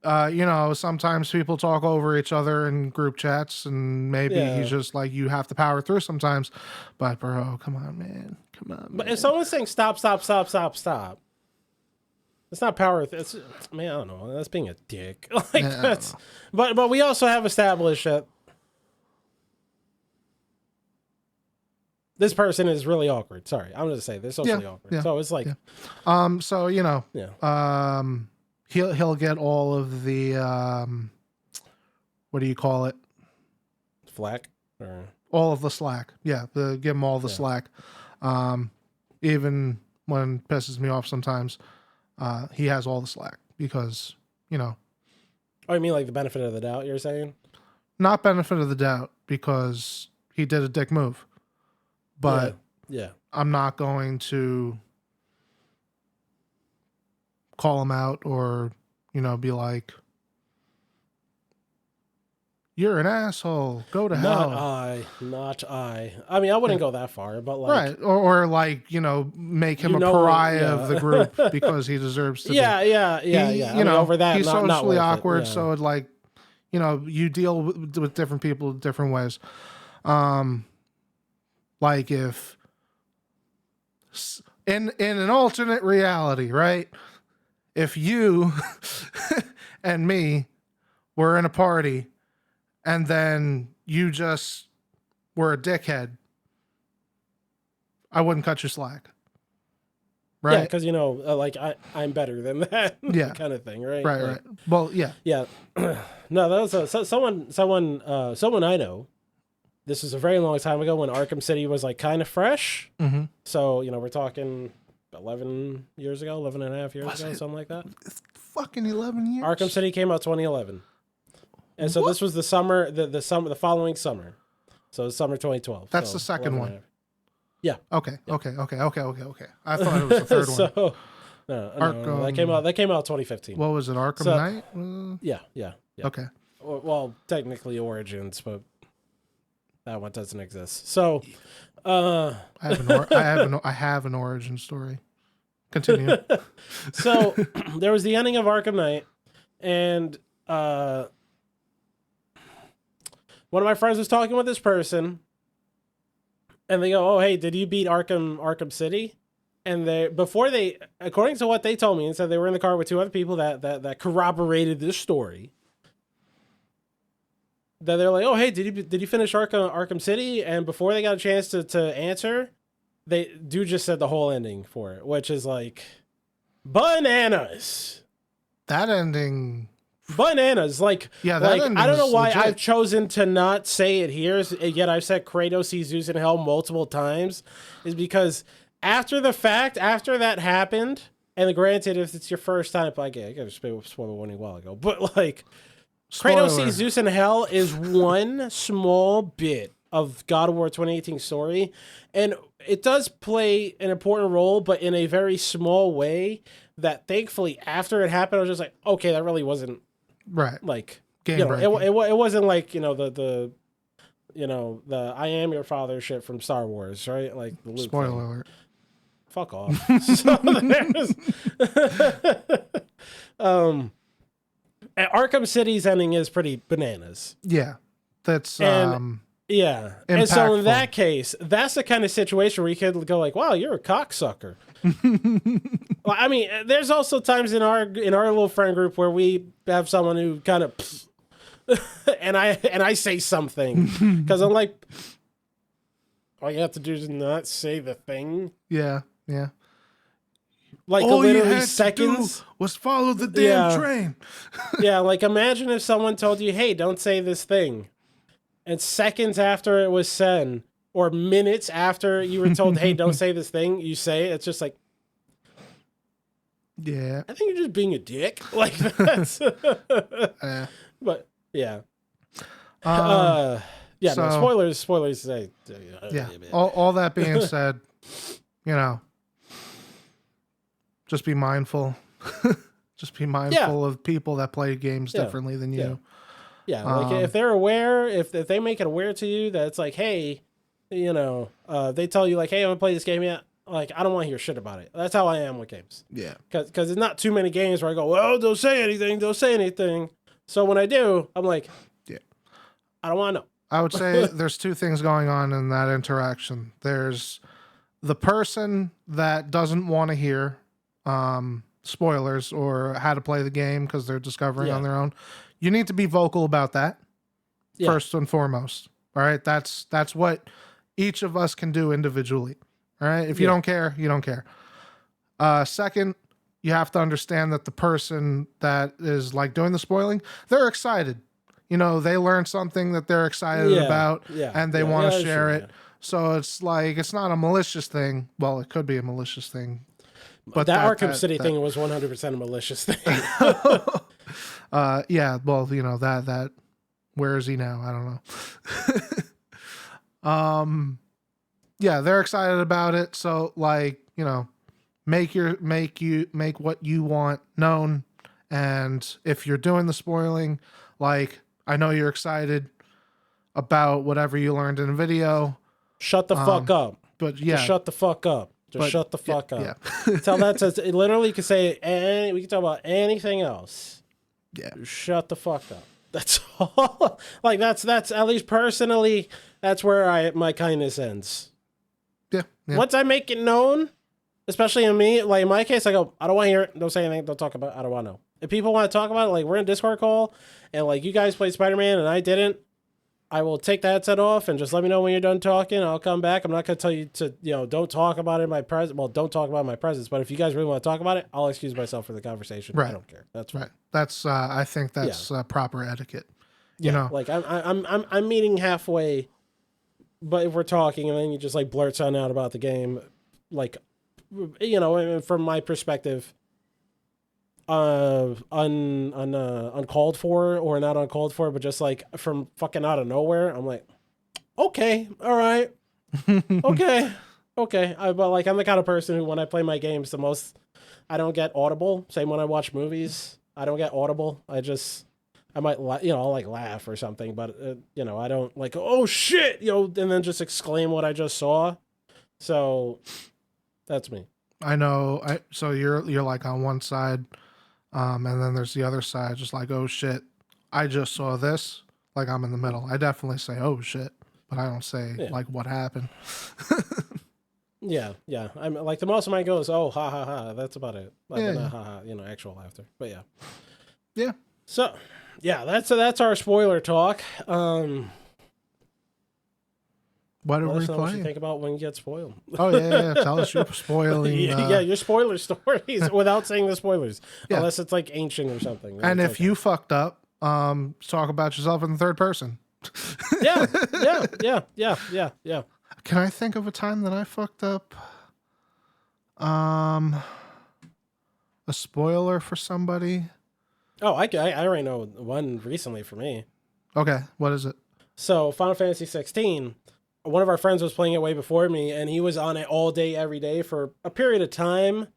you know, sometimes people talk over each other in group chats, and maybe he's just like, you have to power through sometimes. But bro, come on, man. But if someone's saying stop, it's not power. It's man, I don't know. That's being a dick. Like that's. But we also have established that this person is really awkward. Sorry, I'm gonna say they're socially awkward. Yeah, so it's like, so you know, he'll get all of the what do you call it? Flack or all of the slack. Yeah, give him all the slack. Even when it pisses me off sometimes. he has all the slack because, you know, Oh, I mean like the benefit of the doubt, you're saying? not benefit of the doubt because he did a dick move. But yeah. I'm not going to call him out or, you know, be like, you're an asshole. Go to hell. Not I. I mean, I wouldn't go that far, but like, right. Or like, you know, make him a pariah of the group because he deserves to be. Yeah. You know, over that, he's not socially worth awkward. It. Yeah. So it like, you know, you deal with different people different ways. Like if in an alternate reality, right? If you and me were in a party and then you just were a dickhead, I wouldn't cut you slack. Right? Yeah, because, you know, like I'm better than that kind of thing, right? Right, like, right. Well, yeah. Yeah. No, that was someone I know. This is a very long time ago when Arkham City was like kind of fresh. Mm-hmm. So, you know, we're talking 11 years ago, 11 and a half years ago, something like that. It's fucking 11 years. Arkham City came out 2011. And so this was the summer, the following summer. So it's summer 2012. That's so the second one. Yeah. Okay. I thought it was the third one. So, no, that came out 2015. What was it, Arkham Knight? Yeah. Okay. Well, technically Origins, but that one doesn't exist. So, I have an origin story. Continue. So there was the ending of Arkham Knight, and one of my friends was talking with this person, and they go, "Oh, hey, did you beat Arkham City?" And according to what they told me, and said they were in the car with two other people that corroborated this story. That they're like, "Oh, hey, did you finish Arkham City?" And before they got a chance to answer, dude just said the whole ending for it, which is like bananas. That ending. Bananas, like, yeah, that like I don't know why legit. I've chosen to not say it here, yet I've said Kratos sees Zeus in hell multiple times, is because after the fact, after that happened, and granted, if it's your first time, like, I got a spoiler warning a while ago, but like, Kratos sees Zeus in hell is one small bit of God of War 2018 story, and it does play an important role, but in a very small way. That thankfully, after it happened, I was just like, okay, that really wasn't. Right. Like, game you know, breaking. it wasn't like, you know, the I am your father shit from Star Wars, right? Like the Luke Spoiler thing. alert. Fuck off. So there's Arkham City's ending is pretty bananas. Yeah. That's And yeah. impactful. And so in that case, that's the kind of situation where you could go like, wow, you're a cocksucker. Well, I mean, there's also times in our little friend group where we have someone who kind of and I say something because I'm like, all you have to do is not say the thing. Yeah. Like all literally you had seconds to do was follow the damn train. Yeah, like imagine if someone told you, "Hey, don't say this thing," and seconds after it was said, or minutes after you were told, "Hey, don't say this thing," you say it. It's just like, yeah, I think you're just being a dick. Like that's. But yeah. Yeah. So, no, spoilers. Yeah. All that being said, you know, just be mindful. Just be mindful of people that play games differently than you. Yeah, like if they're aware, if they make it aware to you that it's like, hey, you know, they tell you like, hey, I'm gonna play this game yet. Like, I don't want to hear shit about it. That's how I am with games. Yeah. Because there's not too many games where I go, well, don't say anything. So when I do, I'm like, yeah, I don't want to know. I would say there's two things going on in that interaction. There's the person that doesn't want to hear spoilers or how to play the game because they're discovering on their own. You need to be vocal about that first and foremost. All right. That's what each of us can do individually. All right. If you don't care, you don't care. Second, you have to understand that the person that is like doing the spoiling, they're excited. You know, they learned something that they're excited about and they want to share it. So it's like, it's not a malicious thing. Well, it could be a malicious thing. But that Arkham City thing was 100% a malicious thing. Yeah, well, you know, that where is he now? I don't know. Yeah, they're excited about it. So like, you know, make what you want known. And if you're doing the spoiling, like, I know you're excited about whatever you learned in a video. Shut the fuck up. But yeah, just shut the fuck up. Shut the fuck up. Yeah. Tell that to it. Literally, you can say we can talk about anything else. Yeah. Shut the fuck up. That's all. Like that's at least personally, that's where my kindness ends. Yeah. Once I make it known, especially in me, like in my case, I go, I don't want to hear it. Don't say anything. Don't talk about it. I don't want to know. If people want to talk about it, like we're in a Discord call and like you guys played Spider-Man and I didn't, I will take the headset off and just let me know when you're done talking. I'll come back. I'm not going to tell you to, don't talk about it in my presence. Well, don't talk about my presence. But if you guys really want to talk about it, I'll excuse myself for the conversation. Right. I don't care. That's right. That's I think that's proper etiquette. You know, like I'm meeting halfway, but if we're talking and then you just like blurt something out about the game, like, from my perspective, uncalled for or not uncalled for, but just like from fucking out of nowhere, I'm like, okay, all right, okay. But like I'm the kind of person who, when I play my games, I don't get audible. Same when I watch movies, I don't get audible. I might, I'll like laugh or something, but I don't like, oh shit, and then just exclaim what I just saw. So that's me. I know. So you're like on one side. And then there's the other side, just like, oh shit, I just saw this. Like I'm in the middle. I definitely say, oh shit, but I don't say like what happened. Yeah. I'm like, the most of mine goes, oh, ha ha ha. That's about it. Like, not ha ha, actual laughter. But yeah. Yeah. So, yeah, that's our spoiler talk. What are we playing? What you think about when you get spoiled? Oh yeah. Tell us your spoiling. Your spoiler stories without saying the spoilers, unless it's like ancient or something. And if you fucked up, talk about yourself in the third person. Yeah. Can I think of a time that I fucked up? A spoiler for somebody. Oh, I already know one recently for me. Okay, what is it? So Final Fantasy 16. One of our friends was playing it way before me, and he was on it all day, every day for a period of time.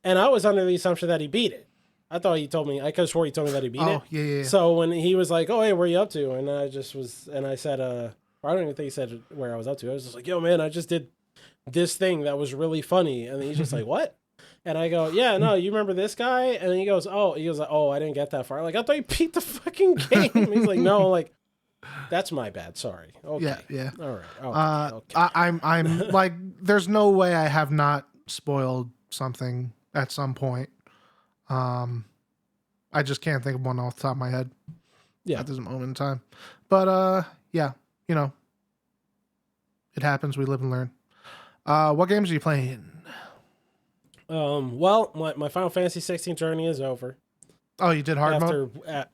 And I was under the assumption that he beat it. I thought he told me, I could have swore he told me that he beat it. Oh, yeah. So when he was like, oh, hey, where are you up to? And I said, or I don't even think he said where I was up to. I was just like, yo, man, I just did this thing that was really funny. And he's just like, what? And I go, yeah, no, you remember this guy? And he goes, oh, I didn't get that far. Like, I thought you beat the fucking game. He's like, no, I'm like, that's my bad. Sorry. Okay. Yeah. All right. Okay. I'm like, there's no way I have not spoiled something at some point. I just can't think of one off the top of my head. Yeah. At this moment in time. But yeah, it happens. We live and learn. What games are you playing? Well, my Final Fantasy 16 journey is over. Oh, you did hard mode?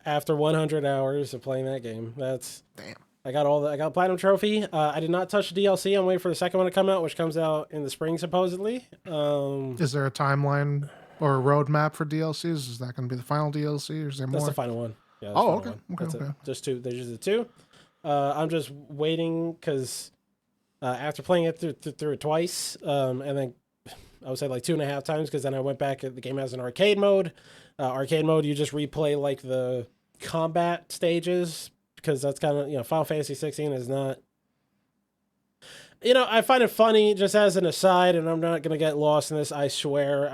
After 100 hours of playing that game. That's damn. I got a platinum trophy. I did not touch the DLC. I'm waiting for the second one to come out, which comes out in the spring supposedly. Is there a timeline or a roadmap for DLCs? Is that going to be the final DLC, or is there more? That's the final one. Yeah. Okay. Just two. There's just the two. I'm just waiting because after playing it through it twice, and then I would say like 2.5 times, because then I went back. The game has an arcade mode. Arcade mode, you just replay like the combat stages, because that's kind of, Final Fantasy 16 is not. I find it funny, just as an aside, and I'm not gonna get lost in this. I swear.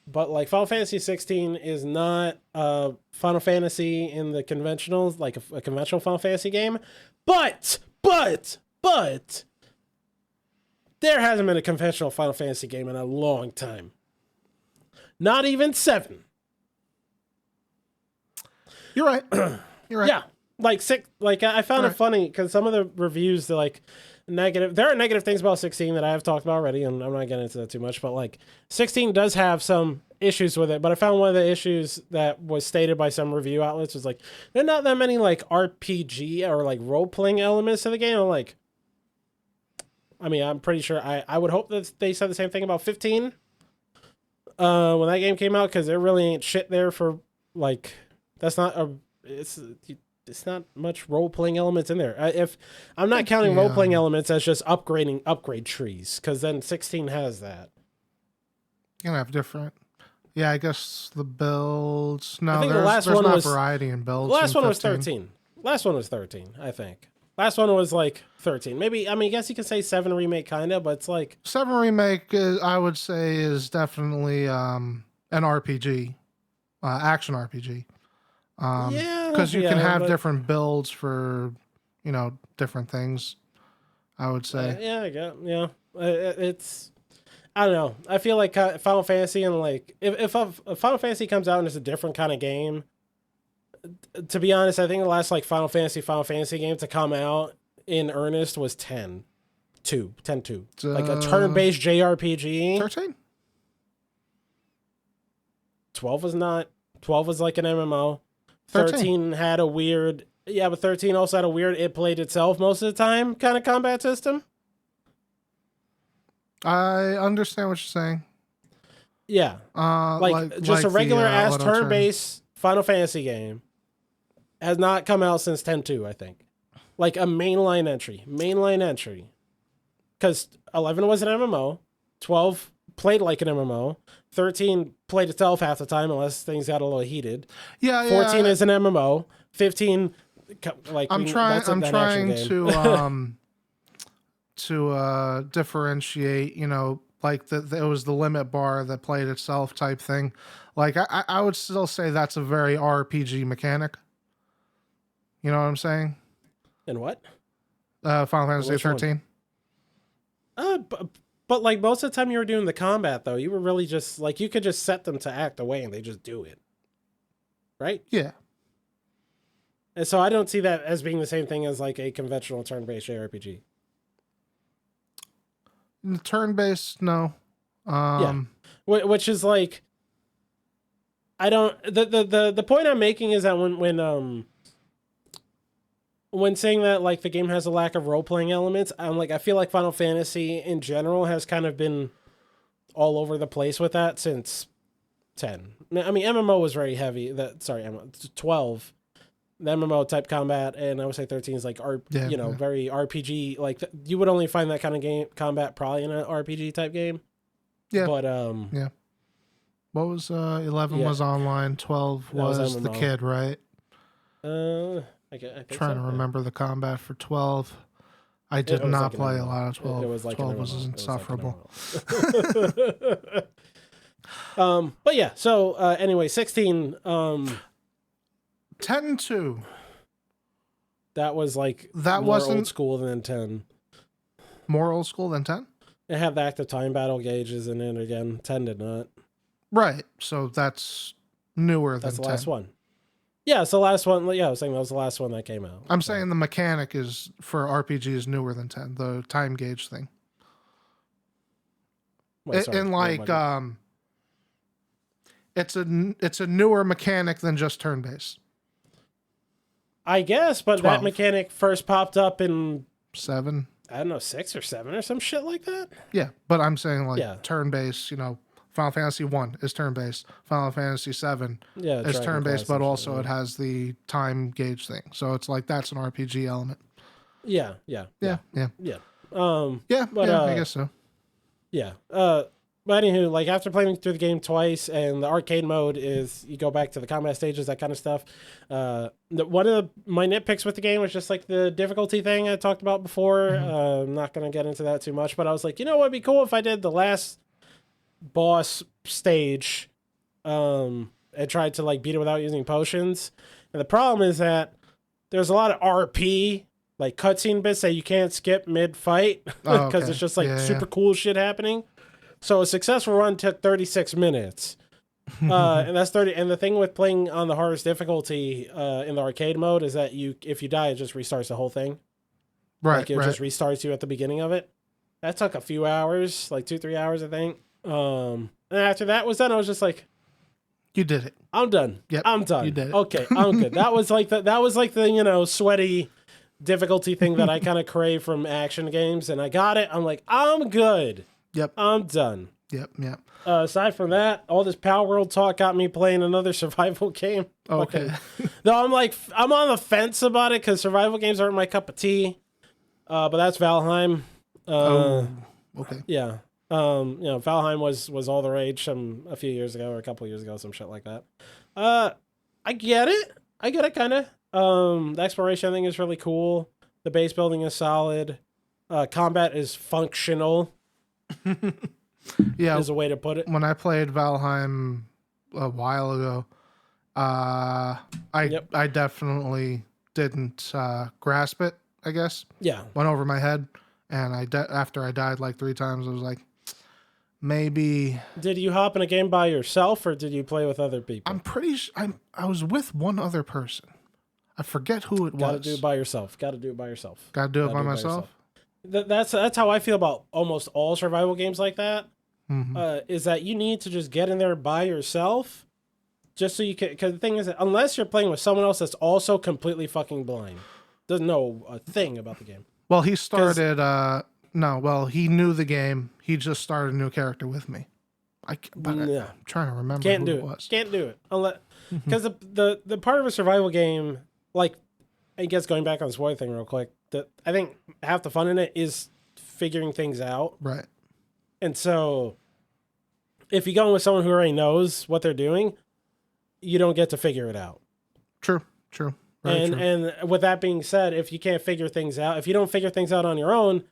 But like Final Fantasy 16 is not Final Fantasy in the conventional, like a conventional Final Fantasy game. But there hasn't been a conventional Final Fantasy game in a long time. Not even 7. You're right. You're right. Yeah, like 6. Like I found it funny because some of the reviews, they're like negative. There are negative things about 16 that I have talked about already, and I'm not getting into that too much. But like 16 does have some issues with it. But I found one of the issues that was stated by some review outlets was like, there are not that many like RPG or like role playing elements to the game. I'm like, I mean, I'm pretty sure. I would hope that they said the same thing about 15 when that game came out, because there really ain't shit there for like. That's not a. It's not much role playing elements in there. If I'm not counting role playing elements as just upgrade trees, because then 16 has that. You're gonna have different. Yeah, I guess the builds. No, I think there's, the last there's one not was variety in builds. The last in one was 15. 13. Last one was 13, I think. Last one was like 13. Maybe, I mean, I guess you can say 7 remake kind of, but it's like 7 remake, I would say, is definitely an RPG, action RPG. yeah, Because you can have but, different builds for, different things. I would say. yeah, I guess, yeah. It's I don't know. I feel like Final Fantasy, and like if Final Fantasy comes out and it's a different kind of game, to be honest, I think the last like Final Fantasy game to come out in earnest was 10 2. Like a turn-based JRPG. 13? 12 was not. 12 was like an MMO. 13 13 had a weird, yeah, but 13 also had a weird it played itself most of the time kind of combat system. I understand what you're saying. Yeah. Like just a regular ass turn-based Final Fantasy game has not come out since 10.2, I think. Like a mainline entry. Because 11 was an MMO, 12 played like an MMO, 13 played itself half the time unless things got a little heated. Yeah, 14 is an MMO, 15 like I'm trying to differentiate, like it was the limit bar that played itself type thing. Like I would still say that's a very RPG mechanic. You know what I'm saying? And what? Final Fantasy 13. But like most of the time you were doing the combat though, you were really just like you could just set them to act away and they just do it. Right? Yeah. And so I don't see that as being the same thing as like a conventional turn-based JRPG. Turn-based, no. Yeah. Which is like I don't the point I'm making is that when saying that like the game has a lack of role-playing elements, I'm like I feel like Final Fantasy in general has kind of been all over the place with that since 10. I mean MMO was very heavy. 12 the MMO type combat, and I would say 13 is like very RPG. Like you would only find that kind of game combat probably in an RPG type game. Yeah. But yeah. What was 11 was online, 12 was the kid, right? I think trying to remember the combat for 12. I did not play a lot of 12. It was like 12 was insufferable. But yeah, so anyway, 16 10-2. That was like that more wasn't old school than 10. More old school than 10? It had the active time battle gauges in it again. 10 did not. Right. So that's newer than 10. That's the last one. Yeah, it's the last one. Yeah, I was saying that was the last one that came out. I'm saying the mechanic is for RPG is newer than 10, the time gauge thing. Wait, it's a newer mechanic than just turn-based. I guess, but 12. that mechanic first popped up in 7. I don't know, 6 or 7 or some shit like that. Yeah, but I'm saying turn-based, Final Fantasy 1 is turn-based. Final Fantasy 7 is turn-based, but also it has the time gauge thing. So it's like that's an RPG element. Yeah. I guess so. Yeah. But anywho, like after playing through the game twice, and the arcade mode is you go back to the combat stages, that kind of stuff. One of my nitpicks with the game was just like the difficulty thing I talked about before. I'm not gonna get into that too much, but I was like, what'd be cool if I did the last boss stage, and tried to like beat it without using potions. And the problem is that there's a lot of RP, like cutscene bits that you can't skip mid-fight because it's just like super cool shit happening. So a successful run took 36 minutes. And that's 30. And the thing with playing on the hardest difficulty in the arcade mode is that if you die, it just restarts the whole thing. Right. Like it just restarts you at the beginning of it. That took a few hours, like 2-3 hours, I think. And after that was done, I was just like, you did it. I'm done. Yep. I'm done. You did it. Okay, I'm good. That was like the sweaty difficulty thing that I kind of crave from action games, and I got it. I'm like, I'm good. Yep. I'm done. Yep. Aside from that, all this Power World talk got me playing another survival game. Okay. No, I'm on the fence about it because survival games aren't my cup of tea. But that's Valheim. Okay. Yeah. Valheim was all the rage a few years ago or a couple years ago, some shit like that. I get it. Kind of. The exploration thing is really cool. The base building is solid. Combat is functional. Yeah, is a way to put it. When I played Valheim a while ago, I definitely didn't grasp it, I guess. Yeah. Went over my head, and after I died like 3 times, I was like, maybe. Did you hop in a game by yourself, or did you play with other people? I'm pretty sure I was with one other person. I forget who it was. Gotta do it by yourself. Gotta do it by myself. That's how I feel about almost all survival games like that. Mm-hmm. Is that you need to just get in there by yourself, just so you can. Because the thing is, that unless you're playing with someone else that's also completely fucking blind, doesn't know a thing about the game. Well, he started. He knew the game. He just started a new character with me. I'm trying to remember. Can't do it it. Was. Can't do it unless because the part of a survival game, like, I guess going back on the spoiler thing real quick, I think half the fun in it is figuring things out. Right. And so, if you go in with someone who already knows what they're doing, you don't get to figure it out. True. Very true. And with that being said, if you can't figure things out, if you don't figure things out on your own,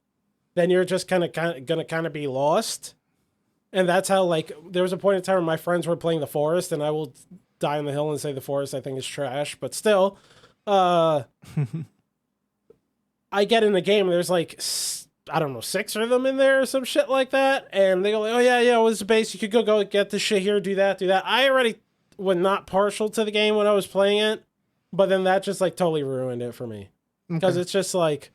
then you're just gonna be lost. And that's how, like, there was a point in time where my friends were playing the forest, and I will die on the hill and say the forest I think is trash, but still, I get in the game and there's like, I don't know, 6 of them in there or some shit like that. And they go like, oh yeah, what's the base? You could go get this shit here, do that. I already was not partial to the game when I was playing it, but then that just like totally ruined it for me. Because it's just like,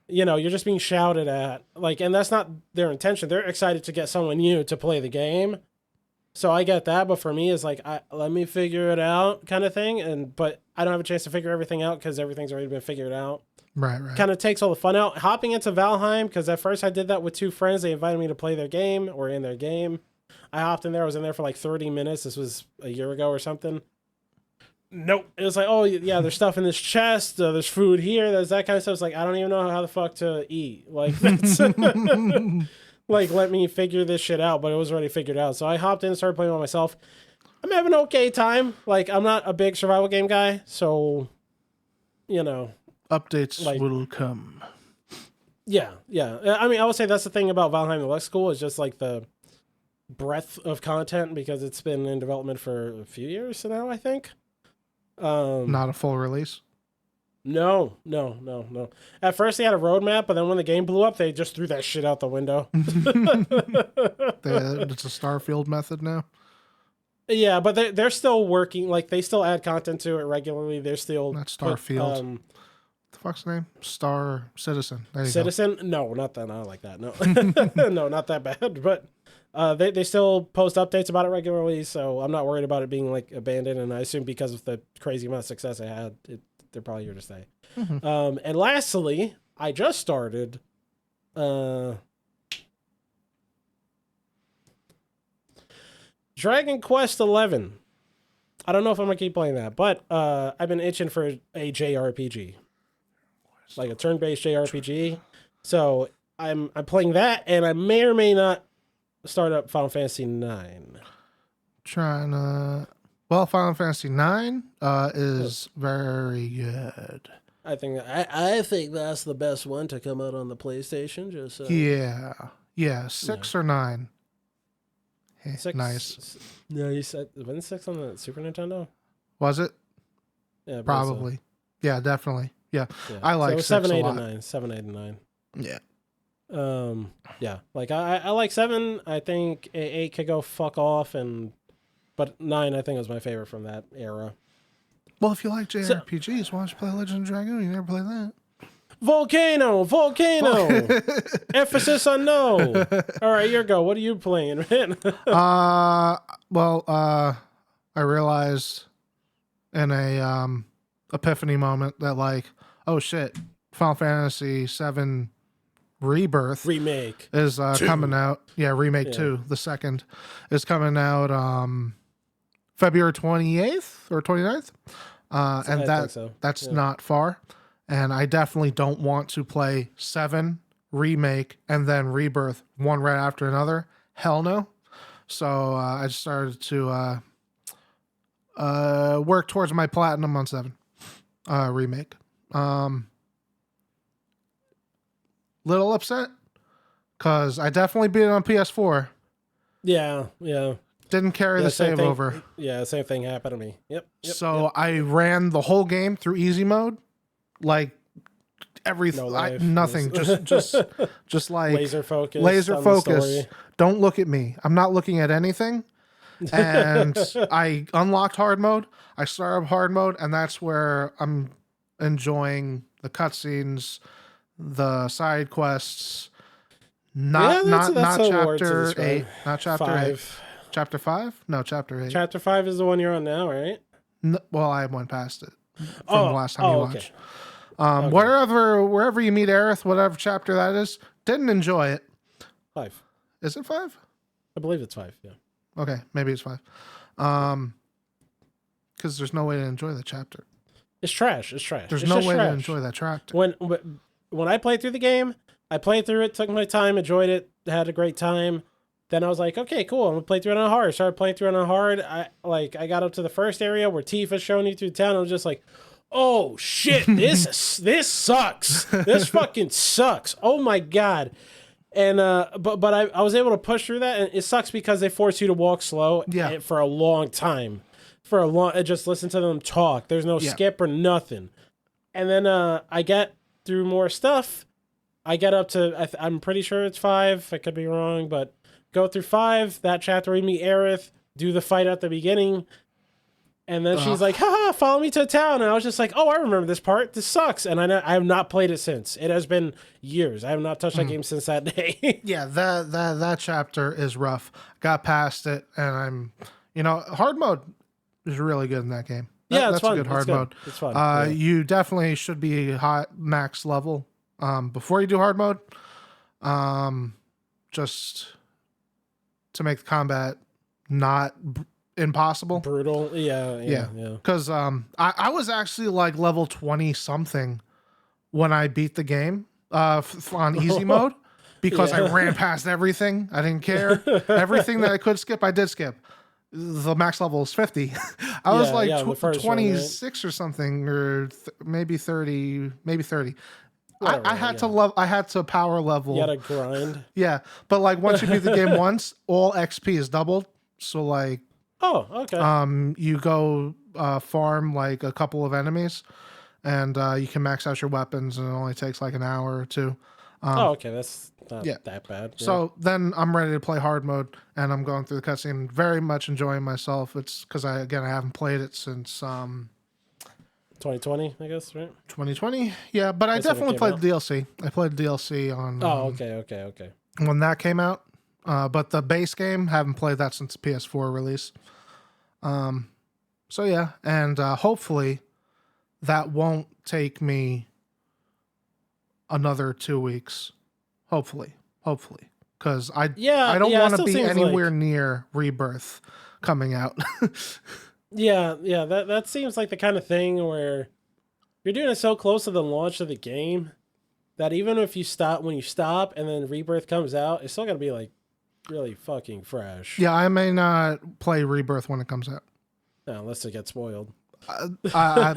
you're just being shouted at, like, and that's not their intention. They're excited to get someone new to play the game. So I get that, but for me, it's like, let me figure it out kind of thing. But I don't have a chance to figure everything out because everything's already been figured out. Right. Kind of takes all the fun out. Hopping into Valheim, because at first I did that with 2 friends. They invited me to play their game or in their game. I hopped in there. I was in there for like 30 minutes. This was a year ago or something. Nope. It was like, oh yeah, there's stuff in this chest. There's food here. There's that kind of stuff. It's like, I don't even know how the fuck to eat. Like, that's like, let me figure this shit out. But it was already figured out. So I hopped in and started playing by myself. I'm having an okay time. Like, I'm not a big survival game guy. So, updates will come. Yeah. I mean, I would say that's the thing about Valheim the Lux School is just like the breadth of content because it's been in development for a few years now, I think. Not a full release? No. At first they had a roadmap, but then when the game blew up, they just threw that shit out the window. It's a Starfield method now? Yeah, but they're still working. Like, they still add content to it regularly. They're still... Not Starfield. What the fuck's the name? Star Citizen. There you Citizen? go. No, not that. Not like that. No. No, not that bad. But they still post updates about it regularly, so I'm not worried about it being, like, abandoned. And I assume because of the crazy amount of success it had, they're probably here to stay. Mm-hmm. And lastly, I just started... Dragon Quest 11. I don't know if I'm gonna keep playing that, but I've been itching for a JRPG, like a turn-based JRPG. So I'm playing that, and I may or may not start up Final Fantasy 9. Final Fantasy 9 is very good. I think that's the best one to come out on the PlayStation. Just yeah, 6 or 9. Hey, 6. Nice. No, you said wasn't 6 on the Super Nintendo? Was it? Yeah, probably. Yeah, definitely. Yeah. I like so 6 7, 8, a lot. and 9. 7, 8, and 9. Yeah. Yeah. Like I like 7. I think 8 could go fuck off, but 9 I think was my favorite from that era. Well, if you like JRPGs, why don't you play Legend of Dragoon? You never played that. Volcano. Emphasis on no. All right, your go. What are you playing, man? I realized in a epiphany moment that, like, oh shit, Final Fantasy VII Rebirth Remake. is coming out. Yeah, Remake 2, the second, is coming out February 28th or 29th. And I think so. That's not far. And I definitely don't want to play 7 Remake and then Rebirth one right after another. Hell no. So I started to work towards my platinum on 7 Remake. Little upset because I definitely beat it on PS4. Yeah. Didn't carry the save over. Yeah, same thing happened to me. Yep. So I ran the whole game through easy mode, like everything, nothing, just like laser focus. Laser focus. Don't look at me. I'm not looking at anything. And I unlocked hard mode. I started hard mode, and that's where I'm enjoying the cutscenes, the side quests. Not chapter 8. Not chapter 5. 8. Chapter 5? No, chapter 8. Chapter 5 is the one you're on now, right? No, well, I went past it from the last time you watched. Okay. Wherever you meet Aerith, whatever chapter that is, didn't enjoy it. 5. Is it 5? I believe it's 5, yeah. Okay, maybe it's 5. Because there's no way to enjoy the chapter. It's trash. There's no way to enjoy that chapter. When I played through the game, I played through it, took my time, enjoyed it, had a great time. Then I was like, okay, cool. I'm gonna play through it on hard. Started playing through it on hard. I got up to the first area where Tifa's showing you through town. I was just like, oh shit, this sucks. This fucking sucks. Oh my god. And but I was able to push through that, and it sucks because they force you to walk slow for a long time. Just listen to them talk. There's no skip or nothing. And then I get through more stuff. I get up to I'm pretty sure it's 5. I could be wrong, but go through 5. That chapter we meet Aerith, do the fight at the beginning, and then she's like, haha, follow me to town. And I was just like, oh, I remember this part. This sucks. And I have not played it since. It has been years. I have not touched that game since that day. Yeah, that chapter is rough. Got past it, and hard mode is really good in that game. That's fun. A good hard mode. It's fun. You definitely should be hot max level before you do hard mode. Just to make the combat not impossible. Brutal. Yeah. Because I was actually like level 20 something when I beat the game on easy mode because I ran past everything. I didn't care. Everything that I could skip, I did skip. The max level is 50. I was like 26 one, right? or something, or maybe 30, maybe 30. Whatever, I had to love. I had to power level. You had to grind. Yeah, but like once you beat the game once, all XP is doubled. So like, okay. You go farm like a couple of enemies, and you can max out your weapons, and it only takes like an hour or 2. Okay, that's not that bad. Yeah. So then I'm ready to play hard mode, and I'm going through the cutscene, very much enjoying myself. It's because I haven't played it since 2020, I guess, right? 2020, yeah. But I definitely played the DLC. I played the DLC on. Okay. When that came out, but the base game, haven't played that since the PS4 release. So yeah, and hopefully that won't take me another 2 weeks. Hopefully, because I don't want to be anywhere near Rebirth coming out. Yeah, that seems like the kind of thing where you're doing it so close to the launch of the game that even if you stop and then Rebirth comes out, it's still gonna be like really fucking fresh. Yeah, I may not play Rebirth when it comes out. No, unless it gets spoiled. Again, I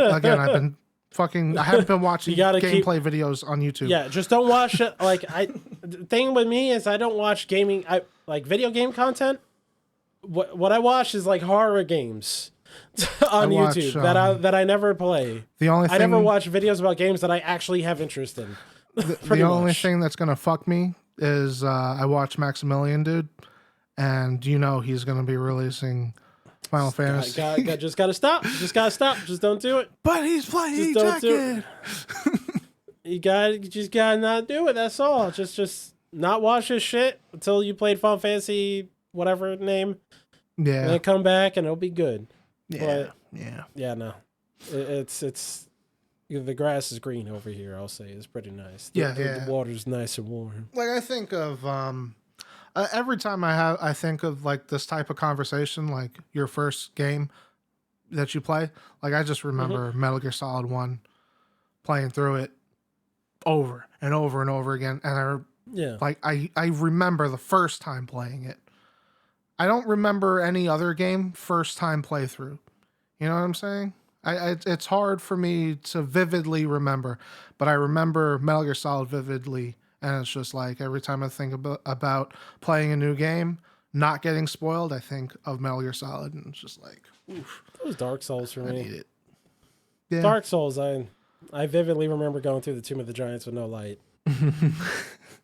haven't been watching gameplay videos on YouTube. Yeah, just don't watch it. The thing with me is I don't watch gaming. I like video game content. What I watch is like horror games on YouTube that I never play. I never watch videos about games that I actually have interest in. The only thing that's gonna fuck me is I watch Maximilian, dude, and he's gonna be releasing Final Fantasy. Just gotta stop. Just don't do it. But he's playing Tekken. You just gotta not do it. That's all. Just not watch this shit until you played Final Fantasy, whatever name. Yeah. And then come back and it'll be good. Yeah. But, yeah. No. It's The grass is green over here. I'll say it's pretty nice. The water's nice and warm. Like I think of every time I think of like this type of conversation, like your first game that you play. Like I just remember Metal Gear Solid 1 playing through it over and over and over again, and I remember the first time playing it. I don't remember any other game first time playthrough. You know what I'm saying? It's hard for me to vividly remember, but I remember Metal Gear Solid vividly, and it's just like every time I think about playing a new game, not getting spoiled, I think of Metal Gear Solid, and it's just like, oof. It was Dark Souls for me. I need it. Yeah. Dark Souls, I vividly remember going through the Tomb of the Giants with no light.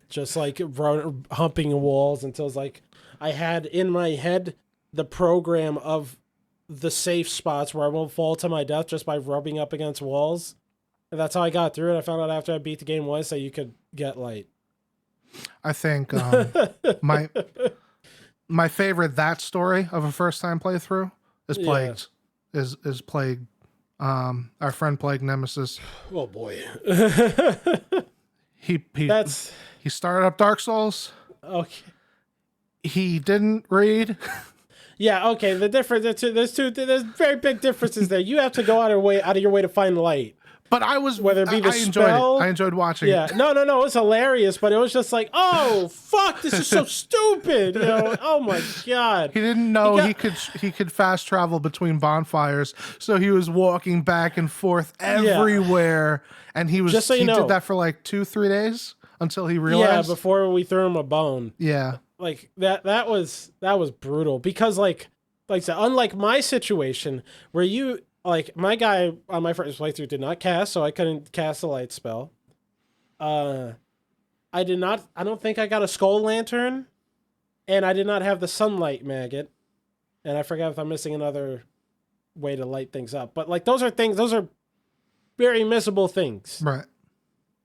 Just like humping walls until it's like I had in my head the program of the safe spots where I won't fall to my death just by rubbing up against walls. And that's how I got through it. I found out after I beat the game once that you could get light. I think my favorite that story of a first time playthrough is Plagued. Is Plague. Our friend Plague Nemesis. Oh boy. he started up Dark Souls. Okay. He didn't read. Yeah, okay. The difference there's very big differences there. You have to go out of your way to find light. But I enjoyed watching it. Yeah. No, it was hilarious, but it was just like, oh fuck, this is so stupid. You know, oh my god. He didn't know he could fast travel between bonfires, so he was walking back and forth everywhere. And he was did that for like 2-3 days until he realized. Yeah, before we threw him a bone. Yeah. Like that was brutal because like I said, unlike my situation where you like my guy on my first playthrough did not cast, so I couldn't cast a light spell. I don't think I got a skull lantern, and I did not have the sunlight maggot, and I forgot if I'm missing another way to light things up. But like those are very missable things. Right.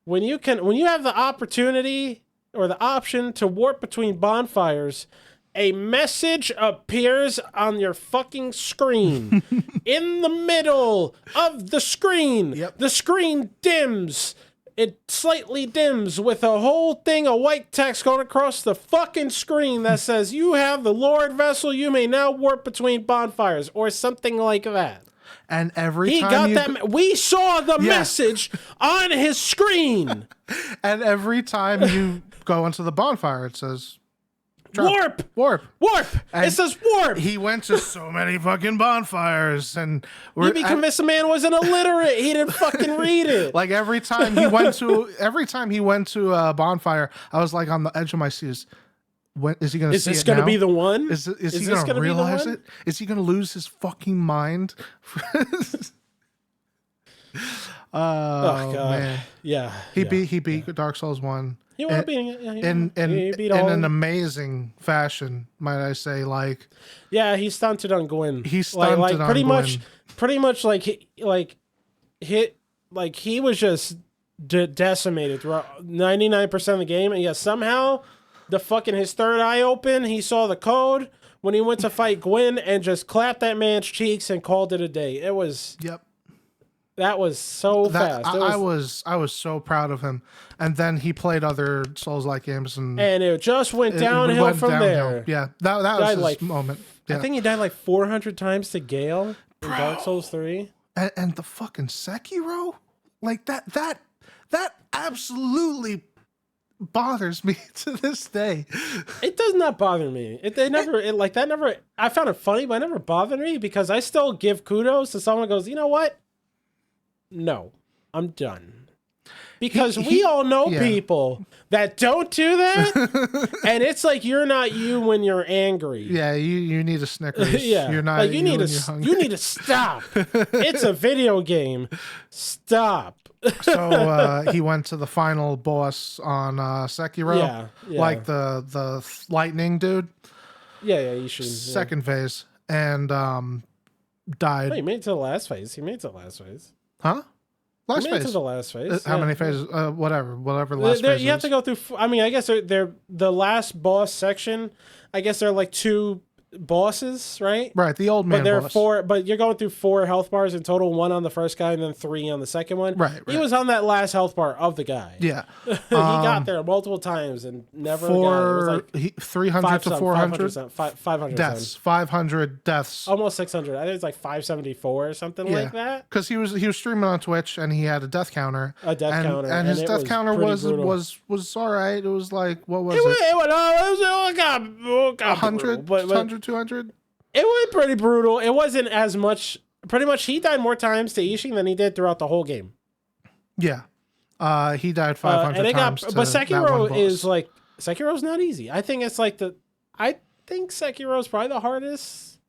When you have the opportunity or the option to warp between bonfires, a message appears on your fucking screen. In the middle of the screen. Yep. The screen dims. It slightly dims with a whole thing of white text going across the fucking screen that says, "You have the Lord vessel, you may now warp between bonfires," or something like that. And every time we saw the message on his screen. And every time you go into the bonfire, it says warp. And it says warp. He went to so many fucking bonfires, and you'd be convinced the man was an illiterate. He didn't fucking read it. Like every time he went to a bonfire, I was like on the edge of my seat. When is he going to see it now? Is this going to be the one? Is he going to realize it? Is he going to lose his fucking mind? Oh god. Man. Yeah. He beat Dark Souls 1. He was beating it. In an amazing fashion, might I say? Like, yeah, he stunted on Gwyn. He stunted on pretty Gwyn. Pretty much he was just decimated throughout 99% of the game, and yet somehow his third eye open. He saw the code when he went to fight Gwyn and just clapped that man's cheeks and called it a day. It was That was so fast. I was so proud of him. And then he played other Souls-like games, and it just went downhill from there. Yeah, that was his moment. Yeah. I think he died like 400 times to Gale in Dark Souls 3. And the fucking Sekiro, like that absolutely bothers me to this day. It does not bother me. I found it funny, but it never bothered me because I still give kudos to someone who goes, you know what? No, I'm done. Because we all know people that don't do that, and it's like you're not you when you're angry. Yeah, you need a Snickers. Yeah, you're not. Like you need to stop. It's a video game. Stop. So he went to the final boss on Sekiro, like the lightning dude. Yeah, you should. Second phase, and died. Oh, he made it to the last phase. Huh? Last phase. To the last phase. How many phases? Whatever last phase. You have to go through. I mean, I guess they're the last boss section. I guess there are like two bosses, right? Right, the old man But there are boss. four. But you're going through 4 health bars in total. 1 on the first guy, and then 3 on the second one. Right. He was on that last health bar of the guy. Yeah. He got there multiple times and never got it. It was like 300 to 400 500 deaths. 500 deaths. Almost 600. I think it's like 574 or something like that. Because he was streaming on Twitch and he had a death counter. Counter. And his death counter was all right. It was like, what was it? It got 100, brutal, 100, 200? It went pretty brutal. It wasn't as much. Pretty much, he died more times to Ishin than he did throughout the whole game. Yeah. He died 500 times. But Sekiro is like, Sekiro's not easy. I think it's like I think Sekiro's probably the hardest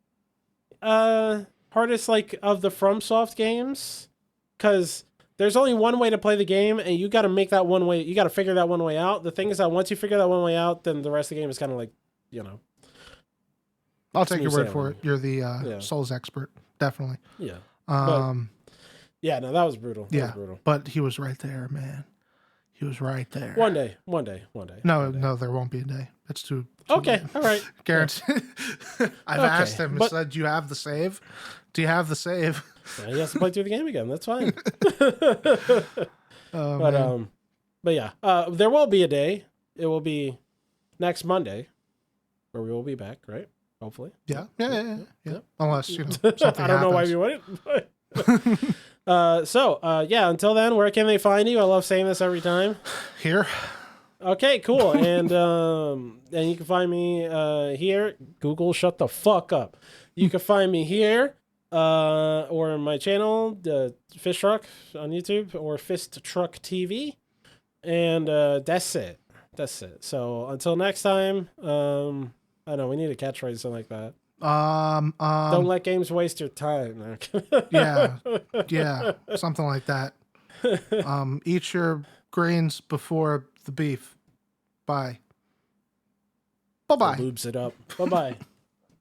like of the FromSoft games, because there's only one way to play the game, and you got to make that one way. You got to figure that one way out. The thing is that once you figure that one way out, then the rest of the game is kind of like, I'll take your word for it. You're the Souls expert, definitely. Yeah. No, that was brutal. That was brutal. But he was right there, man. He was right there. One day. No, there won't be a day. It's too okay. All right. Guaranteed. I've asked him. I said, "Do you have the save? Do you have the save?" Yeah, he has to play through the game again. That's fine. But yeah, there will be a day. It will be next Monday, where we will be back. Right? Hopefully. Yeah. Unless something I don't know why you wouldn't. Until then, where can they find you? I love saying this every time. Here. Okay, cool. And you can find me here. Google, shut the fuck up. You can find me here or my channel, the FistTruck on YouTube, or FistTruck TV. And that's it. So until next time, I know we need a catchphrase or something like that. Don't let games waste your time. yeah, something like that. Eat your grains before the beef. Bye. Bye-bye. Lubes it up. Bye-bye.